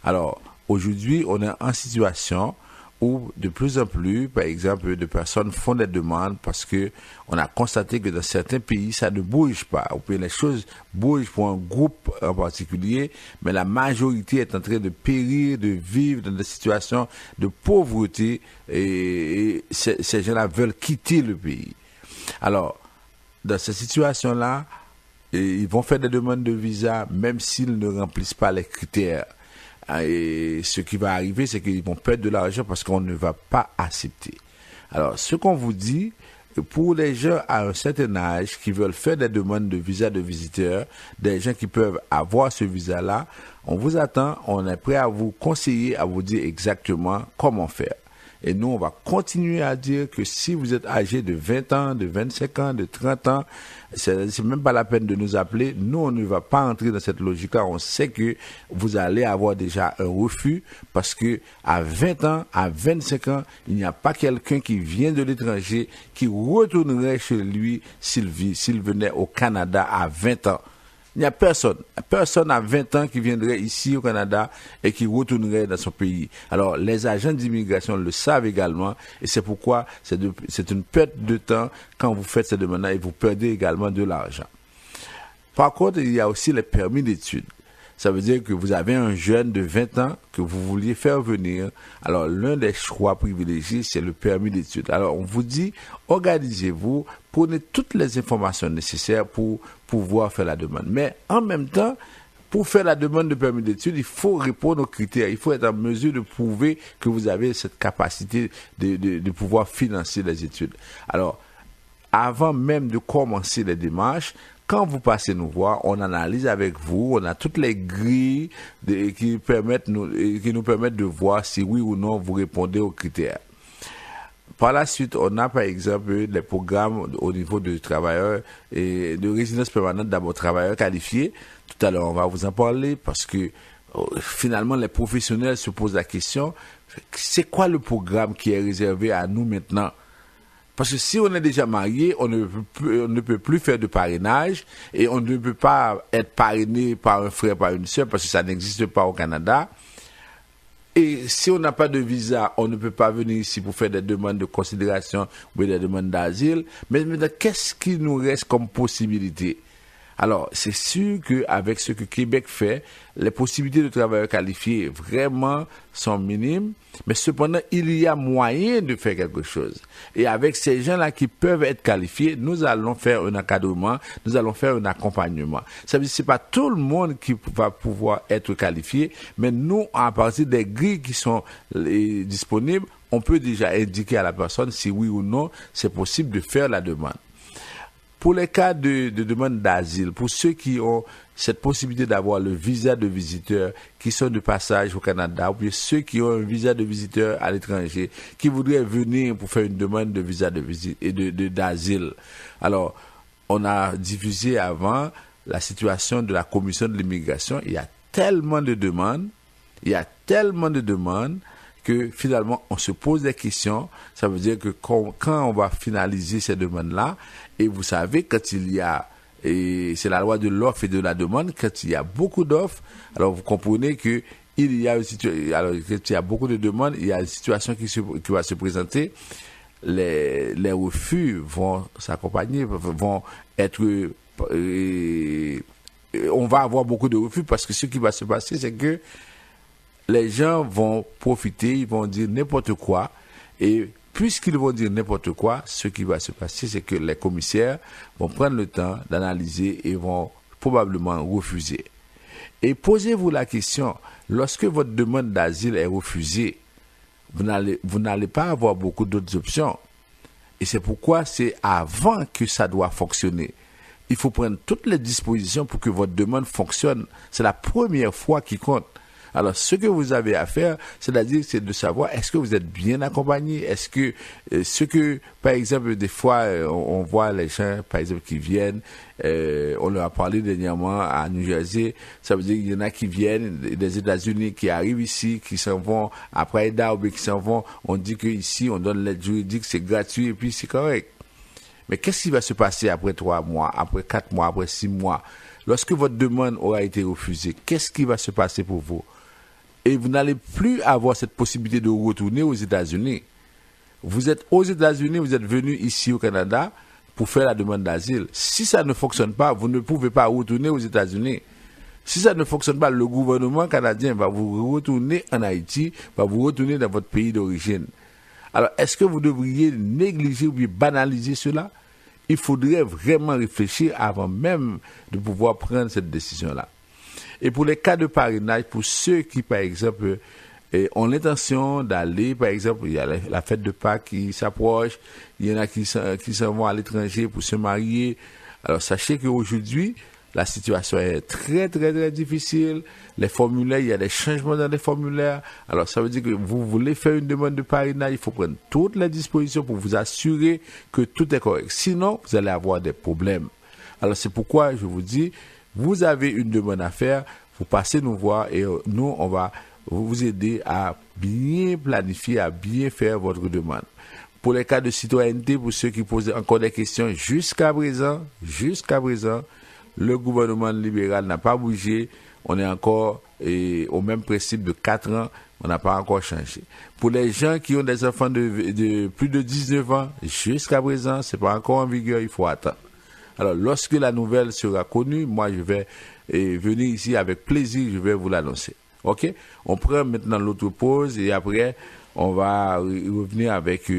Alors, aujourd'hui, on est en situation où de plus en plus, par exemple, de personnes font des demandes parce que on a constaté que dans certains pays, ça ne bouge pas. Ou bien les choses bougent pour un groupe en particulier, mais la majorité est en train de périr, de vivre dans des situations de pauvreté et ces gens-là veulent quitter le pays. Alors, dans ces situations-là, ils vont faire des demandes de visa même s'ils ne remplissent pas les critères. Et ce qui va arriver, c'est qu'ils vont perdre de l'argent parce qu'on ne va pas accepter. Alors, ce qu'on vous dit, pour les gens à un certain âge qui veulent faire des demandes de visa de visiteur, des gens qui peuvent avoir ce visa-là, on vous attend, on est prêt à vous conseiller, à vous dire exactement comment faire. Et nous, on va continuer à dire que si vous êtes âgé de 20 ans, de 25 ans, de 30 ans, c'est même pas la peine de nous appeler. Nous, on ne va pas entrer dans cette logique-là. On sait que vous allez avoir déjà un refus parce que à 20 ans, à 25 ans, il n'y a pas quelqu'un qui vient de l'étranger qui retournerait chez lui s'il venait au Canada à 20 ans. Il n'y a personne à 20 ans qui viendrait ici au Canada et qui retournerait dans son pays. Alors, les agents d'immigration le savent également et c'est pourquoi c'est une perte de temps quand vous faites ces demandes-là et vous perdez également de l'argent. Par contre, il y a aussi les permis d'études. Ça veut dire que vous avez un jeune de 20 ans que vous vouliez faire venir. Alors, l'un des choix privilégiés, c'est le permis d'études. Alors, on vous dit, organisez-vous, prenez toutes les informations nécessaires pour pouvoir faire la demande. Mais en même temps, pour faire la demande de permis d'études, il faut répondre aux critères. Il faut être en mesure de prouver que vous avez cette capacité de pouvoir financer les études. Alors, avant même de commencer les démarches, quand vous passez nous voir, on analyse avec vous, on a toutes les grilles qui nous permettent de voir si oui ou non vous répondez aux critères. Par la suite, on a par exemple les programmes au niveau de travailleurs et de résidence permanente, d'abord travailleurs qualifiés. Tout à l'heure, on va vous en parler parce que finalement, les professionnels se posent la question, c'est quoi le programme qui est réservé à nous maintenant? Parce que si on est déjà marié, on ne peut plus faire de parrainage et on ne peut pas être parrainé par un frère, par une sœur, parce que ça n'existe pas au Canada. Et si on n'a pas de visa, on ne peut pas venir ici pour faire des demandes de considération ou des demandes d'asile. Mais maintenant, qu'est-ce qui nous reste comme possibilité? Alors, c'est sûr qu'avec ce que Québec fait, les possibilités de travailleurs qualifiés vraiment sont minimes, mais cependant, il y a moyen de faire quelque chose. Et avec ces gens-là qui peuvent être qualifiés, nous allons faire un encadrement, nous allons faire un accompagnement. Ça veut dire que ce n'est pas tout le monde qui va pouvoir être qualifié, mais nous, à partir des grilles qui sont disponibles, on peut déjà indiquer à la personne si oui ou non c'est possible de faire la demande. Pour les cas de demande d'asile, pour ceux qui ont cette possibilité d'avoir le visa de visiteur, qui sont de passage au Canada, ou bien ceux qui ont un visa de visiteur à l'étranger, qui voudraient venir pour faire une demande de visa de visite et d'asile. Alors, on a diffusé avant la situation de la commission de l'immigration. Il y a tellement de demandes, que finalement, on se pose des questions. Ça veut dire que quand on va finaliser ces demandes-là, et vous savez, quand il y a, et c'est la loi de l'offre et de la demande, quand il y a beaucoup d'offres, alors vous comprenez que il y a une situation, alors quand il y a beaucoup de demandes, il y a une situation qui va se présenter. Les refus vont s'accompagner, vont être, on va avoir beaucoup de refus parce que ce qui va se passer, c'est que les gens vont profiter, ils vont dire n'importe quoi. Et puisqu'ils vont dire n'importe quoi, ce qui va se passer, c'est que les commissaires vont prendre le temps d'analyser et vont probablement refuser. Et posez-vous la question, lorsque votre demande d'asile est refusée, vous n'allez pas avoir beaucoup d'autres options. Et c'est pourquoi c'est avant que ça doit fonctionner. Il faut prendre toutes les dispositions pour que votre demande fonctionne. C'est la première fois qui compte. Alors, ce que vous avez à faire, c'est-à-dire, c'est de savoir, est-ce que vous êtes bien accompagné? Est-ce que, par exemple, des fois, on voit les gens, par exemple, qui viennent, on leur a parlé dernièrement à New Jersey, ça veut dire qu'il y en a qui viennent des États-Unis, qui arrivent ici, qui s'en vont après Ida, ou bien qui s'en vont, on dit qu'ici, on donne l'aide juridique, c'est gratuit, et puis c'est correct. Mais qu'est-ce qui va se passer après 3 mois, après 4 mois, après 6 mois? Lorsque votre demande aura été refusée, qu'est-ce qui va se passer pour vous? Et vous n'allez plus avoir cette possibilité de retourner aux États-Unis. Vous êtes aux États-Unis, vous êtes venu ici au Canada pour faire la demande d'asile. Si ça ne fonctionne pas, vous ne pouvez pas retourner aux États-Unis. Si ça ne fonctionne pas, le gouvernement canadien va vous retourner en Haïti, va vous retourner dans votre pays d'origine. Alors, est-ce que vous devriez négliger ou bien banaliser cela? Il faudrait vraiment réfléchir avant même de pouvoir prendre cette décision-là. Et pour les cas de parrainage, pour ceux qui, par exemple, ont l'intention d'aller, par exemple, il y a la fête de Pâques qui s'approche, il y en a qui s'en vont à l'étranger pour se marier. Alors, sachez qu'aujourd'hui, la situation est très, très, très difficile. Les formulaires, il y a des changements dans les formulaires. Alors, ça veut dire que vous voulez faire une demande de parrainage, il faut prendre toutes les dispositions pour vous assurer que tout est correct. Sinon, vous allez avoir des problèmes. Alors, c'est pourquoi je vous dis, vous avez une demande à faire, vous passez nous voir et nous, on va vous aider à bien planifier, à bien faire votre demande. Pour les cas de citoyenneté, pour ceux qui posent encore des questions, jusqu'à présent, le gouvernement libéral n'a pas bougé. On est encore au même principe de 4 ans. On n'a pas encore changé. Pour les gens qui ont des enfants de plus de 19 ans, jusqu'à présent, c'est pas encore en vigueur, il faut attendre. Alors, lorsque la nouvelle sera connue, moi, je vais venir ici avec plaisir, je vais vous l'annoncer. OK? On prend maintenant l'autre pause et après, on va revenir avec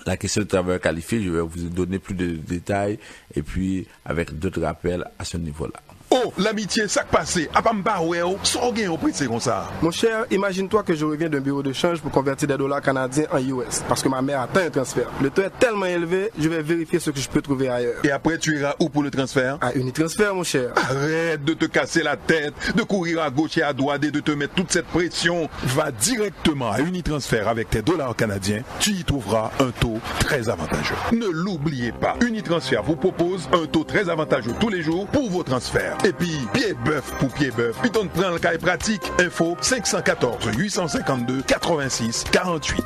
la question de travail qualifié. Je vais vous donner plus de détails et puis avec d'autres rappels à ce niveau-là. Oh, l'amitié, ça passé. À pas m'barrer, sans gain au prix, c'est comme ça. Mon cher, imagine-toi que je reviens d'un bureau de change pour convertir des dollars canadiens en US. Parce que ma mère attend un transfert. Le taux est tellement élevé, je vais vérifier ce que je peux trouver ailleurs. Et après, tu iras où pour le transfert? À Unitransfer, mon cher. Arrête de te casser la tête, de courir à gauche et à droite et de te mettre toute cette pression. Va directement à Unitransfer avec tes dollars canadiens. Tu y trouveras un taux très avantageux. Ne l'oubliez pas. Unitransfer vous propose un taux très avantageux tous les jours pour vos transferts. Et puis, pied bœuf pour pied bœuf. Puis on prend le cas pratique. Info 514 852 86 48.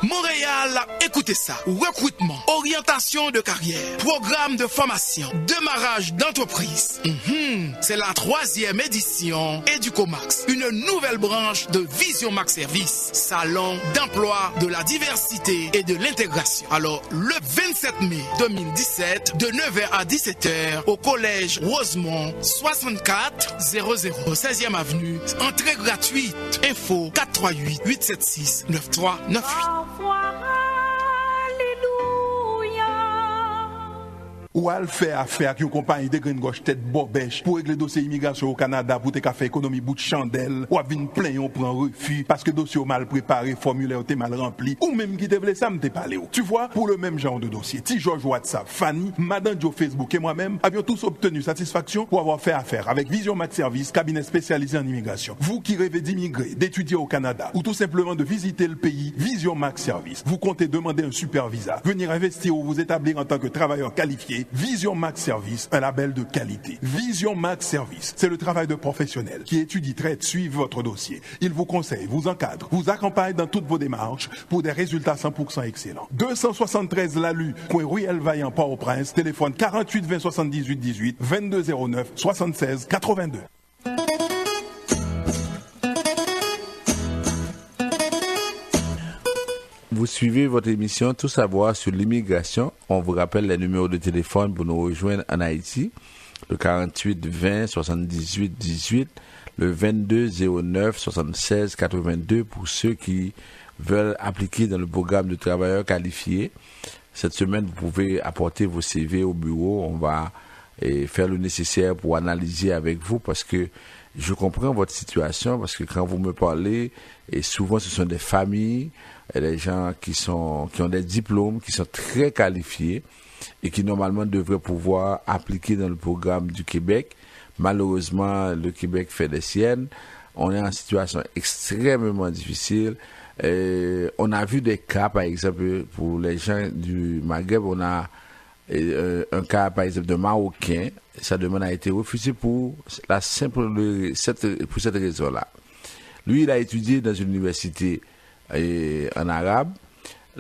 Montréal, écoutez ça. Recrutement, orientation de carrière, programme de formation, démarrage d'entreprise. C'est la 3e édition Educomax, une nouvelle branche de Vision Max Service, salon d'emploi de la diversité et de l'intégration. Alors, le 27 mai 2017, de 9h à 17h, au collège Rosemont, 64 00, 16e avenue, entrée gratuite. Info 438 876 9398. Ou al fait affaire avec une compagnie de graines gauche tête bobèche pour régler dossier immigration au Canada pour te faire économie bout de chandelle ou à vinn plein on prend refus parce que dossier mal préparé, formulaire t'es mal rempli ou même qui te voulait ça me t'es parlé. Tu vois, pour le même genre de dossier, Ti George WhatsApp, Fanny, Madame Joe Facebook et moi-même avions tous obtenu satisfaction pour avoir fait affaire avec Vision Max Service, cabinet spécialisé en immigration. Vous qui rêvez d'immigrer, d'étudier au Canada ou tout simplement de visiter le pays, Vision Max Service, vous comptez demander un super visa, venir investir ou vous établir en tant que travailleur qualifié. Vision Max Service, un label de qualité. Vision Max Service, c'est le travail de professionnels qui étudie, traite, suivent votre dossier. Il vous conseille, vous encadre, vous accompagne dans toutes vos démarches pour des résultats 100% excellents. 273 Lalu, coin Ruelle Vaillant, Port-au-Prince, téléphone 48 20 78 18, 22 09 76 82. Vous suivez votre émission Tout savoir sur l'immigration. On vous rappelle les numéros de téléphone pour nous rejoindre en Haïti. Le 48 20 78 18, le 22 09 76 82 pour ceux qui veulent appliquer dans le programme de travailleurs qualifiés. Cette semaine, vous pouvez apporter vos CV au bureau. On va faire le nécessaire pour analyser avec vous parce que je comprends votre situation parce que quand vous me parlez, et souvent ce sont des familles, des gens qui ont des diplômes, qui sont très qualifiés et qui normalement devraient pouvoir appliquer dans le programme du Québec. Malheureusement, le Québec fait des siennes. On est en situation extrêmement difficile. On a vu des cas, par exemple, pour les gens du Maghreb, on a un cas, par exemple, de Marocain. Sa demande a été refusée pour cette raison-là. Lui, il a étudié dans une université en arabe.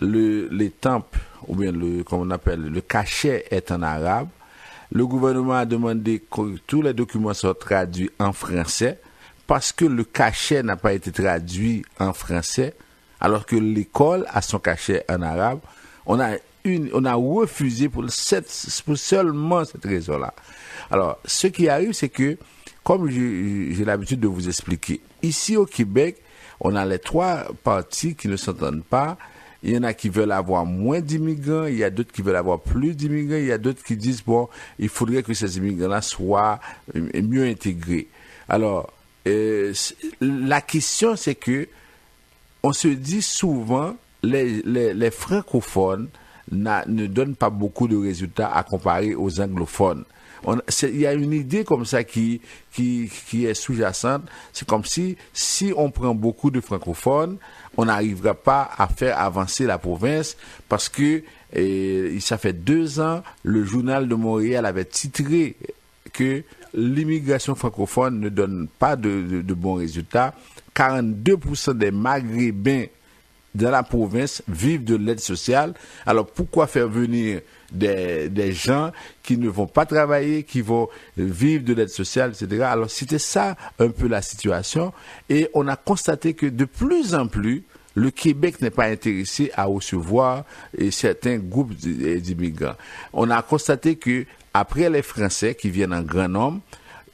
Les tempes, ou bien comme on appelle, le cachet est en arabe. Le gouvernement a demandé que tous les documents soient traduits en français parce que le cachet n'a pas été traduit en français, alors que l'école a son cachet en arabe. On a refusé pour seulement cette raison-là. Alors, ce qui arrive, c'est que, comme j'ai l'habitude de vous expliquer, ici au Québec, on a les trois partis qui ne s'entendent pas. Il y en a qui veulent avoir moins d'immigrants, il y a d'autres qui veulent avoir plus d'immigrants, il y a d'autres qui disent, bon, il faudrait que ces immigrants-là soient mieux intégrés. Alors, la question, c'est que on se dit souvent, les francophones ne donnent pas beaucoup de résultats à comparer aux anglophones. Il y a une idée comme ça qui est sous-jacente. C'est comme si on prend beaucoup de francophones, on n'arrivera pas à faire avancer la province parce que ça fait 2 ans, le journal de Montréal avait titré que l'immigration francophone ne donne pas de bons résultats. 42% des Maghrébins dans la province vivent de l'aide sociale. Alors pourquoi faire venir des gens qui ne vont pas travailler, qui vont vivre de l'aide sociale, etc. Alors c'était ça un peu la situation. Et on a constaté que de plus en plus, le Québec n'est pas intéressé à recevoir certains groupes d'immigrants. On a constaté que après les Français qui viennent en grand nombre,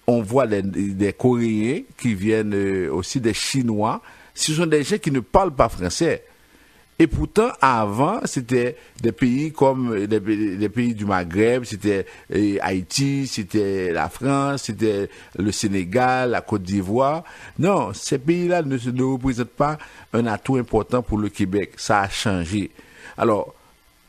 on voit des Coréens qui viennent aussi, des Chinois. Ce sont des gens qui ne parlent pas français. Et pourtant, avant, c'était des pays comme les pays du Maghreb, c'était Haïti, c'était la France, c'était le Sénégal, la Côte d'Ivoire. Non, ces pays-là ne représentent pas un atout important pour le Québec. Ça a changé. Alors,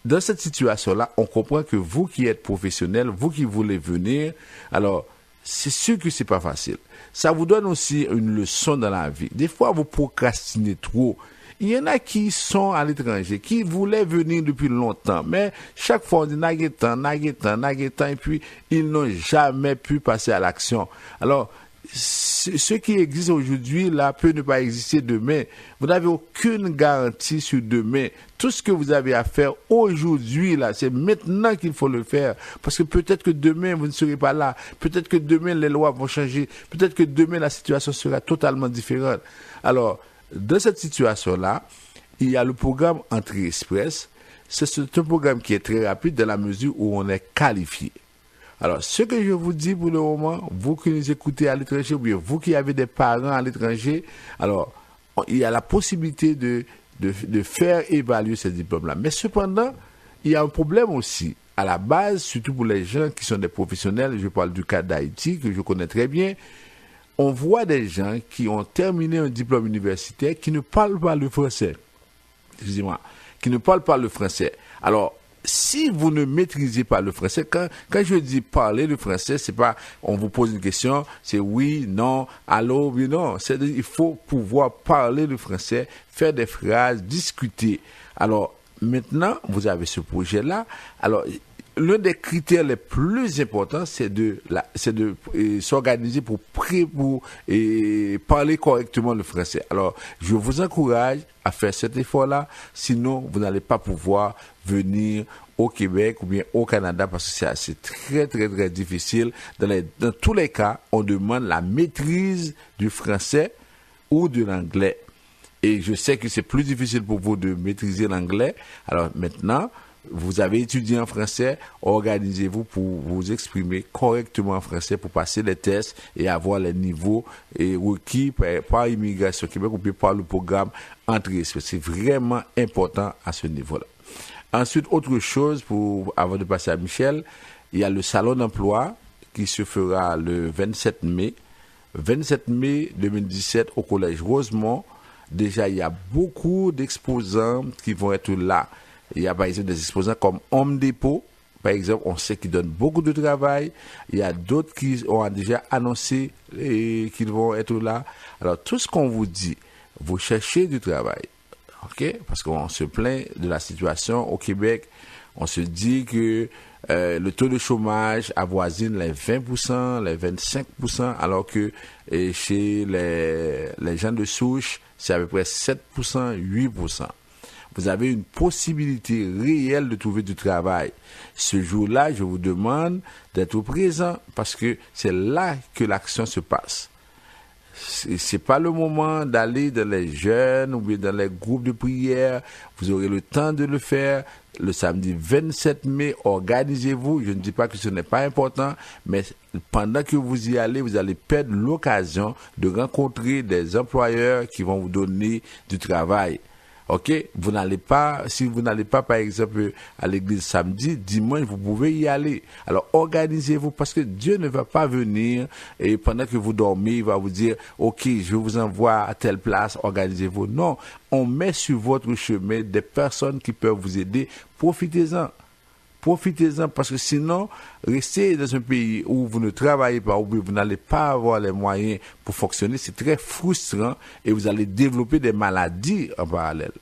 dans cette situation-là, on comprend que vous qui êtes professionnel, vous qui voulez venir, alors, c'est sûr que c'est pas facile. Ça vous donne aussi une leçon dans la vie. Des fois, vous procrastinez trop. Il y en a qui sont à l'étranger, qui voulaient venir depuis longtemps, mais chaque fois on dit naguetan, et puis ils n'ont jamais pu passer à l'action. Alors, ce qui existe aujourd'hui, là, peut ne pas exister demain. Vous n'avez aucune garantie sur demain. Tout ce que vous avez à faire aujourd'hui, là, c'est maintenant qu'il faut le faire. Parce que peut-être que demain, vous ne serez pas là. Peut-être que demain, les lois vont changer. Peut-être que demain, la situation sera totalement différente. Alors, dans cette situation-là, il y a le programme Entrée Express. C'est un programme qui est très rapide dans la mesure où on est qualifié. Alors, ce que je vous dis pour le moment, vous qui nous écoutez à l'étranger, ou bien vous qui avez des parents à l'étranger, alors, il y a la possibilité de faire évaluer ces diplômes-là. Mais cependant, il y a un problème aussi. À la base, surtout pour les gens qui sont des professionnels, je parle du cas d'Haïti, que je connais très bien, on voit des gens qui ont terminé un diplôme universitaire qui ne parlent pas le français. Excusez-moi, qui ne parlent pas le français. Alors, si vous ne maîtrisez pas le français, quand je dis parler le français, c'est pas, on vous pose une question, c'est oui, non, allô, oui, non. Il faut pouvoir parler le français, faire des phrases, discuter. Alors, maintenant, vous avez ce projet-là. Alors, l'un des critères les plus importants, c'est de s'organiser pour parler correctement le français. Alors, je vous encourage à faire cet effort-là, sinon vous n'allez pas pouvoir venir au Québec ou bien au Canada parce que c'est très très très difficile. Dans tous les cas, on demande la maîtrise du français ou de l'anglais. Et je sais que c'est plus difficile pour vous de maîtriser l'anglais. Alors maintenant, vous avez étudié en français, organisez-vous pour vous exprimer correctement en français pour passer les tests et avoir les niveaux requis par Immigration Québec ou bien par le programme Entrée Express. C'est vraiment important à ce niveau-là. Ensuite, autre chose, avant de passer à Michel, il y a le salon d'emploi qui se fera le 27 mai. 27 mai 2017 au Collège Rosemont. Déjà, il y a beaucoup d'exposants qui vont être là. Il y a par exemple des exposants comme Home Depot, par exemple, on sait qu'ils donnent beaucoup de travail. Il y a d'autres qui ont déjà annoncé qu'ils vont être là. Alors, tout ce qu'on vous dit, vous cherchez du travail, ok? Parce qu'on se plaint de la situation au Québec. On se dit que le taux de chômage avoisine les 20%, les 25%, alors que chez les gens de souche, c'est à peu près 7%, 8%. Vous avez une possibilité réelle de trouver du travail. Ce jour-là, je vous demande d'être présent parce que c'est là que l'action se passe. C'est pas le moment d'aller dans les jeunes ou bien dans les groupes de prière. Vous aurez le temps de le faire. Le samedi 27 mai, organisez-vous. Je ne dis pas que ce n'est pas important, mais pendant que vous y allez, vous allez perdre l'occasion de rencontrer des employeurs qui vont vous donner du travail. Ok, si vous n'allez pas, par exemple, à l'église samedi, dimanche, vous pouvez y aller. Alors, organisez-vous parce que Dieu ne va pas venir et pendant que vous dormez, il va vous dire, ok, je vous envoie à telle place, organisez-vous. Non, on met sur votre chemin des personnes qui peuvent vous aider. Profitez-en. Profitez-en parce que sinon, rester dans un pays où vous ne travaillez pas, où vous n'allez pas avoir les moyens pour fonctionner, c'est très frustrant et vous allez développer des maladies en parallèle.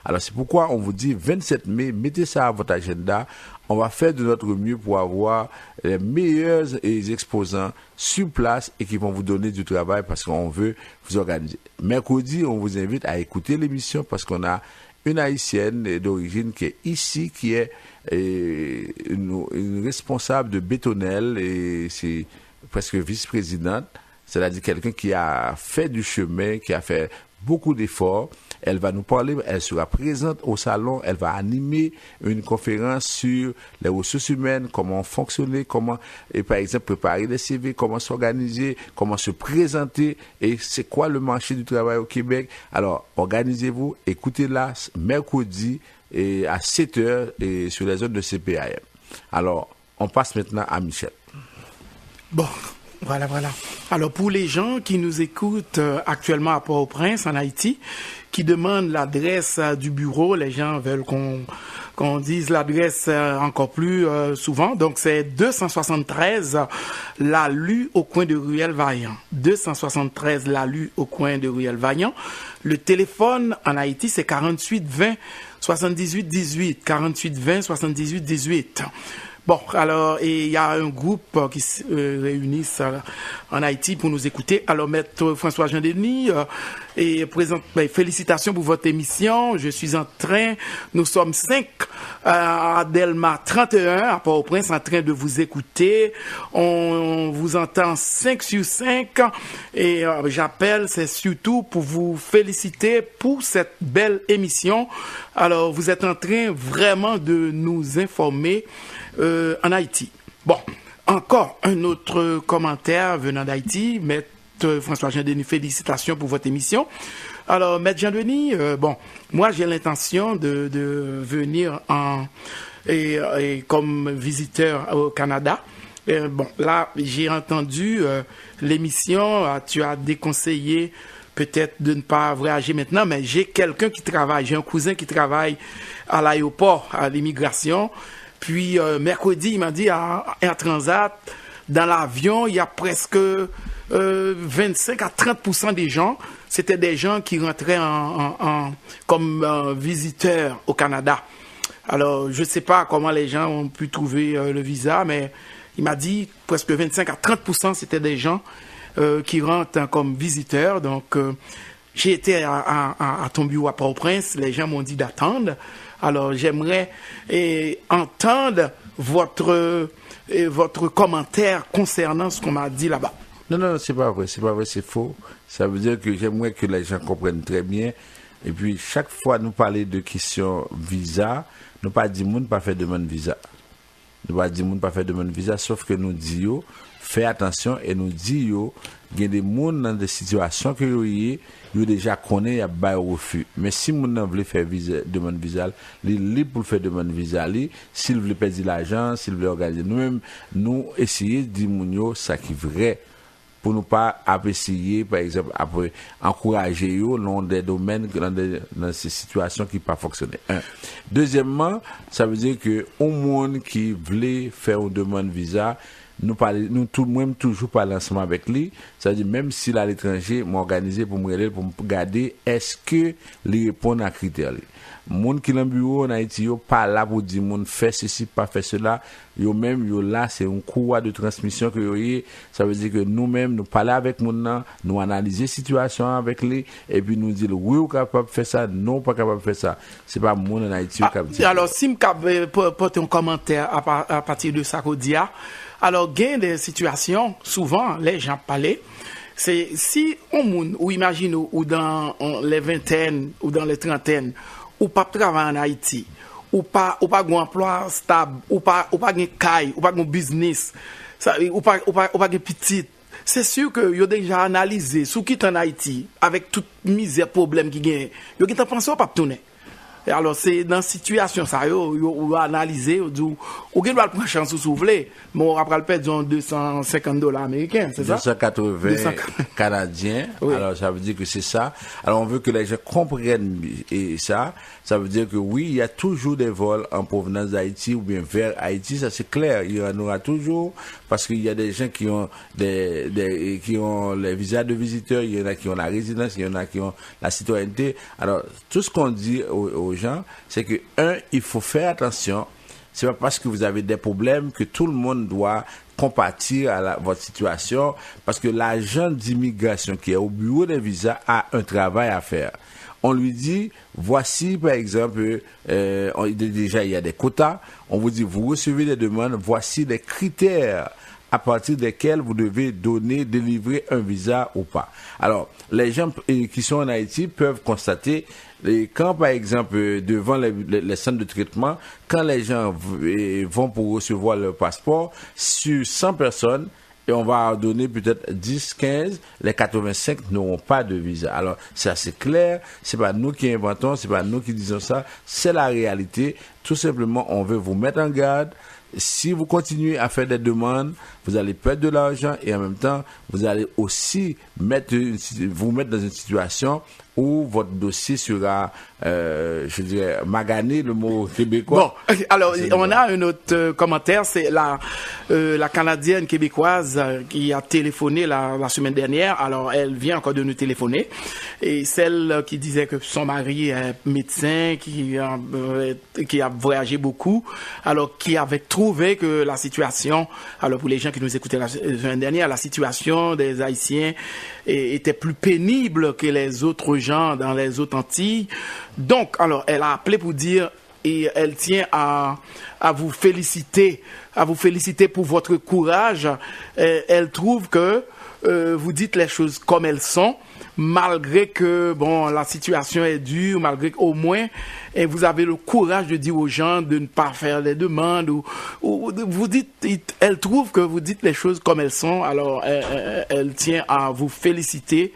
Alors c'est pourquoi on vous dit 27 mai, mettez ça à votre agenda. On va faire de notre mieux pour avoir les meilleurs exposants sur place et qui vont vous donner du travail parce qu'on veut vous organiser. Mercredi, on vous invite à écouter l'émission parce qu'on a une haïtienne d'origine qui est ici, qui est une responsable de Bétonnel et c'est presque vice-présidente, c'est-à-dire quelqu'un qui a fait du chemin, qui a fait beaucoup d'efforts. Elle va nous parler, elle sera présente au salon, elle va animer une conférence sur les ressources humaines, comment fonctionner, comment, et par exemple, préparer des CV, comment s'organiser, comment se présenter, et c'est quoi le marché du travail au Québec. Alors, organisez-vous, écoutez-la mercredi et à 7h et sur les zones de CPAM. Alors, on passe maintenant à Michel. Bon, voilà. Alors, pour les gens qui nous écoutent actuellement à Port-au-Prince, en Haïti, qui demandent l'adresse du bureau, les gens veulent qu'on dise l'adresse encore plus souvent. Donc, c'est 273 La Lue au coin de Ruelle Vaillant. 273 La Lue au coin de Ruelle Vaillant. Le téléphone en Haïti, c'est 48 20 78 18. 48 20 78 18. Bon, alors, et il y a un groupe qui se réunissent en Haïti pour nous écouter. Alors, Maître François Jean-Denis, et félicitations pour votre émission. Je suis en train, nous sommes 5 à Delma 31, à Port-au-Prince, en train de vous écouter. On vous entend 5 sur 5 et j'appelle, c'est surtout pour vous féliciter pour cette belle émission. Alors, vous êtes en train vraiment de nous informer en Haïti. Bon, encore un autre commentaire venant d'Haïti. Maître François Jean-Denis, félicitations pour votre émission. Alors, Maître Jean-Denis, bon, moi j'ai l'intention de venir comme visiteur au Canada. Bon, là, j'ai entendu l'émission, tu as déconseillé peut-être de ne pas voyager maintenant, mais j'ai quelqu'un qui travaille, j'ai un cousin qui travaille à l'aéroport, à l'immigration. Puis, mercredi, il m'a dit, à Air Transat, dans l'avion, il y a presque 25 à 30% des gens, c'était des gens qui rentraient comme visiteurs au Canada. Alors, je ne sais pas comment les gens ont pu trouver le visa, mais il m'a dit presque 25 à 30%, c'était des gens qui rentrent comme visiteurs. Donc, j'ai été à ton bureau à Port-au-Prince, les gens m'ont dit d'attendre. Alors, j'aimerais entendre votre commentaire concernant ce qu'on m'a dit là-bas. Non, c'est pas vrai, c'est faux. Ça veut dire que j'aimerais que les gens comprennent très bien. Et puis, chaque fois, nous parler de questions visa, nous pas dire monde pas faire demande visa. Nous pas dire monde pas faire demande visa, sauf que nous disons, fais attention et nous disons, il y a des gens dans des situations que vous déjà connaissez, il y a des refus. Mais si vous voulez faire demande visa, il est libre pour faire demande visa. S'il veut perdre l'argent, s'il veut organiser. Nous-mêmes, nous essayons de dire ça qui est vrai. Pour ne pas essayer, par exemple, après, encourager dans des domaines, dans ces situations qui n'ont pas fonctionné. Deuxièmement, ça veut dire que au monde qui voulait faire une demande visa, nous tout même toujours parler ensemble avec lui. Ça veut dire même s'il est à l'étranger, m'organiser pour me regarder est-ce que les répondent à critères. Moun qui dans bureau en Haïti yo pas là pour dire moun fait ceci pas fait cela, yo même yo là c'est un courroie de transmission que yo ça veut dire que nous-mêmes nous parler avec moun nan, nous analyser situation avec lui et puis nous dire oui ou capable faire ça, non pas capable faire ça. C'est pas moun en Haïti capable. Alors si me porter un commentaire à partir de ça qu'on dit, alors gain des situations souvent les gens parlent. C'est si on moun ou imagine ou dans les vingtaines ou dans les trentaines ou pas travailler en Haïti, ou pas un emploi stable, ou pas un caille, ou pas un business, ou pas un petit. C'est sûr que yo déjà analysé sous qui en Haïti avec toute misère problème qui gagne. Yo qui t'en pense pas tourner. Et alors c'est dans situation ça yo analyser ou doit prendre chance ou souffler. Bon après le perdre $250 américains, c'est ça 280 canadiens. Oui. Alors ça veut dire que c'est ça. Alors on veut que les gens comprennent et ça veut dire que oui, il y a toujours des vols en provenance d'Haïti ou bien vers Haïti, ça c'est clair, il y en aura toujours parce qu'il y a des gens qui ont qui ont les visas de visiteurs, il y en a qui ont la résidence, il y en a qui ont la citoyenneté. Alors tout ce qu'on dit aux gens, c'est que il faut faire attention. C'est pas parce que vous avez des problèmes que tout le monde doit compatir à votre situation, parce que l'agent d'immigration qui est au bureau des visas a un travail à faire. On lui dit, voici par exemple, déjà il y a des quotas, on vous dit, vous recevez des demandes, voici des critères à partir desquels vous devez délivrer un visa ou pas. Alors, les gens qui sont en Haïti peuvent constater, quand par exemple, devant les centres de traitement, quand les gens vont pour recevoir leur passeport, sur 100 personnes, et on va en donner peut-être 10, 15, les 85 n'auront pas de visa. Alors, c'est assez clair, c'est pas nous qui inventons, c'est pas nous qui disons ça, c'est la réalité. Tout simplement, on veut vous mettre en garde. Si vous continuez à faire des demandes, vous allez perdre de l'argent et en même temps, vous allez aussi vous mettre dans une situation où votre dossier sera, je dirais, magané, le mot québécois. Bon, alors, on a un autre commentaire, c'est la Canadienne québécoise qui a téléphoné la semaine dernière. Alors, elle vient encore de nous téléphoner. Et celle qui disait que son mari est médecin, qui a voyagé beaucoup, alors qui avait trouvé que la situation, alors pour les gens qui nous écoutaient la semaine dernière, la situation des Haïtiens était plus pénible que les autres gens dans les autres Antilles. Donc, alors, elle a appelé pour dire, et elle tient à vous féliciter pour votre courage. Elle trouve que vous dites les choses comme elles sont, malgré que, bon, la situation est dure, malgré qu'au moins, vous avez le courage de dire aux gens de ne pas faire des demandes, ou vous dites, elle trouve que vous dites les choses comme elles sont, alors elle tient à vous féliciter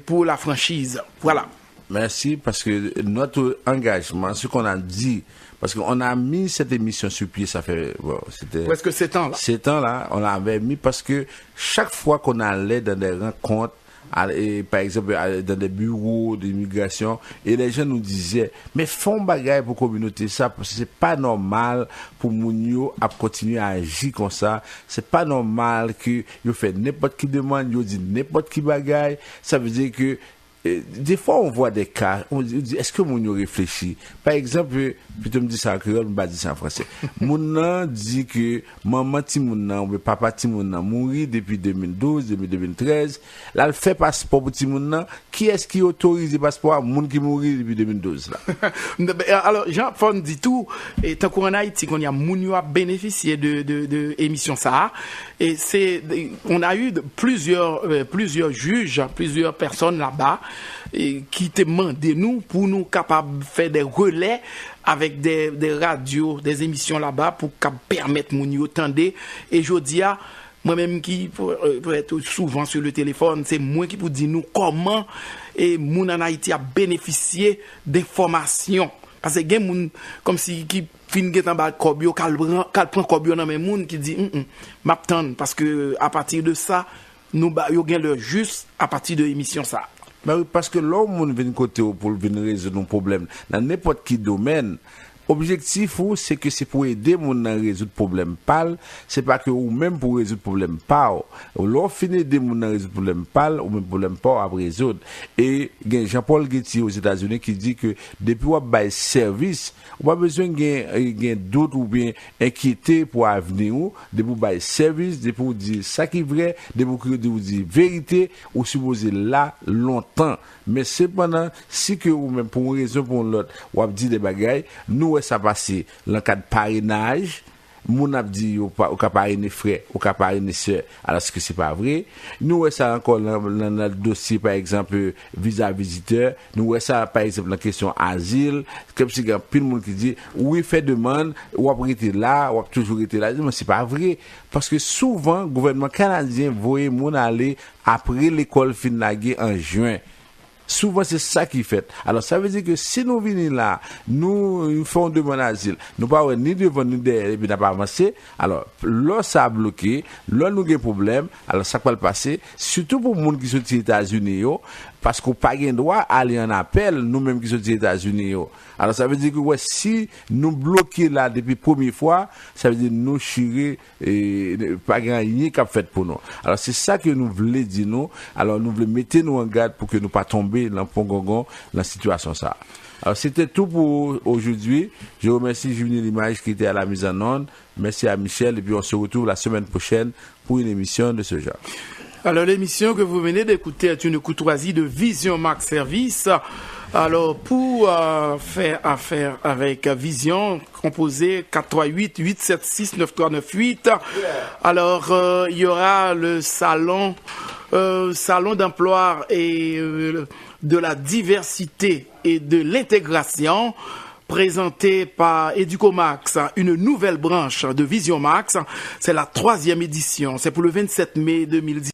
pour la franchise. Voilà. Merci, parce que notre engagement, ce qu'on a dit, parce qu'on a mis cette émission sur pied, ça fait, bon, c'était... Presque 7 ans, là. 7 ans, là, on l'avait mis parce que chaque fois qu'on allait dans des rencontres, par exemple, dans des bureaux d'immigration, et les gens nous disaient, mais font bagaille pour communauté ça, parce que c'est pas normal pour Mounio à continuer à agir comme ça, c'est pas normal que yo fait n'importe qui demande, yo dit n'importe qui bagaille, ça veut dire que des fois on voit des cas, on dit est-ce que Mounio réfléchit? Par exemple, plutôt me dit ça en créole, me dit ça en français. Mounio dit que maman Timounan ou papa Timounan mourit depuis 2012, depuis 2013. Là, elle fait passeport pour Timounan. Qui est-ce qui autorise le passeport à moun qui mourit depuis 2012 là? Alors, Jean-Paul dit tout, et tant qu'on en Haïti, qu'on y a Mounio a bénéficié de émission ça, et on a eu plusieurs juges, plusieurs personnes là-bas, qui te demandaient nous pour nous capables de faire des relais avec des radios, des émissions là-bas pour permettre Mounio tendre. Et je dis à moi-même qui peut être souvent sur le téléphone, c'est moi qui pour dire nous comment et moun en Haïti a bénéficié d'informations. Parce que gen moun comme si qui fin get en bas kobyo kal prend kobyo dans mes moun qui dit m'attendre parce que à partir de ça nous yo gen le juste à partir de l'émission ça. Mais oui, parce que l'homme vient côté pour venir résoudre nos problèmes dans n'importe quel domaine. Objectif c'est que c'est pour aider mon à résoudre problème pal, c'est pas que ou même pour résoudre problème pas. L'on finit aider mon à résoudre problème pal ou même problème pas à résoudre. Et Jean-Paul Getty aux États-Unis qui dit que depuis on bail service, on pas besoin gain d'autres ou bien inquiéter pour avenir ou depuis bail service, depuis pour dire ça qui est vrai, depuis pour dire vérité ou supposer là longtemps. Mais cependant si que ou même pour une raison pour l'autre, on dit des bagailles, nous ça passé dans cadre parrainage, moun a dit ou ka parrainer frère ou ka parrainer sœur, alors que c'est pas vrai. Nous ça encore dans le dossier par exemple visa visiteur, nous ça par exemple la question asile, comme si grand pile monde qui dit oui fait demande ou après été là ou toujours été là, mais c'est pas vrai parce que souvent le gouvernement canadien voyait moun aller après l'école fin la guerre en juin. Souvent, c'est ça qui fait. Alors, ça veut dire que si nous venons là, nous faisons demande d'asile, nous pas ni devant ni derrière, et puis n'a pas avancé. Alors, là, ça a bloqué, là, nous avons des problèmes. Alors, ça va le passer. Surtout pour les gens qui sont aux États-Unis, parce qu'on n'a pas le droit d'aller en appel, nous-mêmes qui sommes aux États-Unis. Alors, ça veut dire que ouais, si nous bloquons là depuis la première fois, ça veut dire nous chirer et pas grand rien qu'a fait pour nous. Alors, c'est ça que nous voulons dire nous. Alors, nous voulons mettre nous en garde pour que nous ne pas tomber dans la situation ça. Alors, c'était tout pour aujourd'hui. Je remercie Julien Limage qui était à la mise en onde. Merci à Michel et puis on se retrouve la semaine prochaine pour une émission de ce genre. Alors, l'émission que vous venez d'écouter est une courtoisie de Vision Max Service. Alors, pour faire affaire avec Vision, composé 438-876-9398. Alors, il y aura le salon d'emploi et de la diversité et de l'intégration, présenté par Educomax, une nouvelle branche de Vision Max. C'est la 3e édition. C'est pour le 27 mai 2010.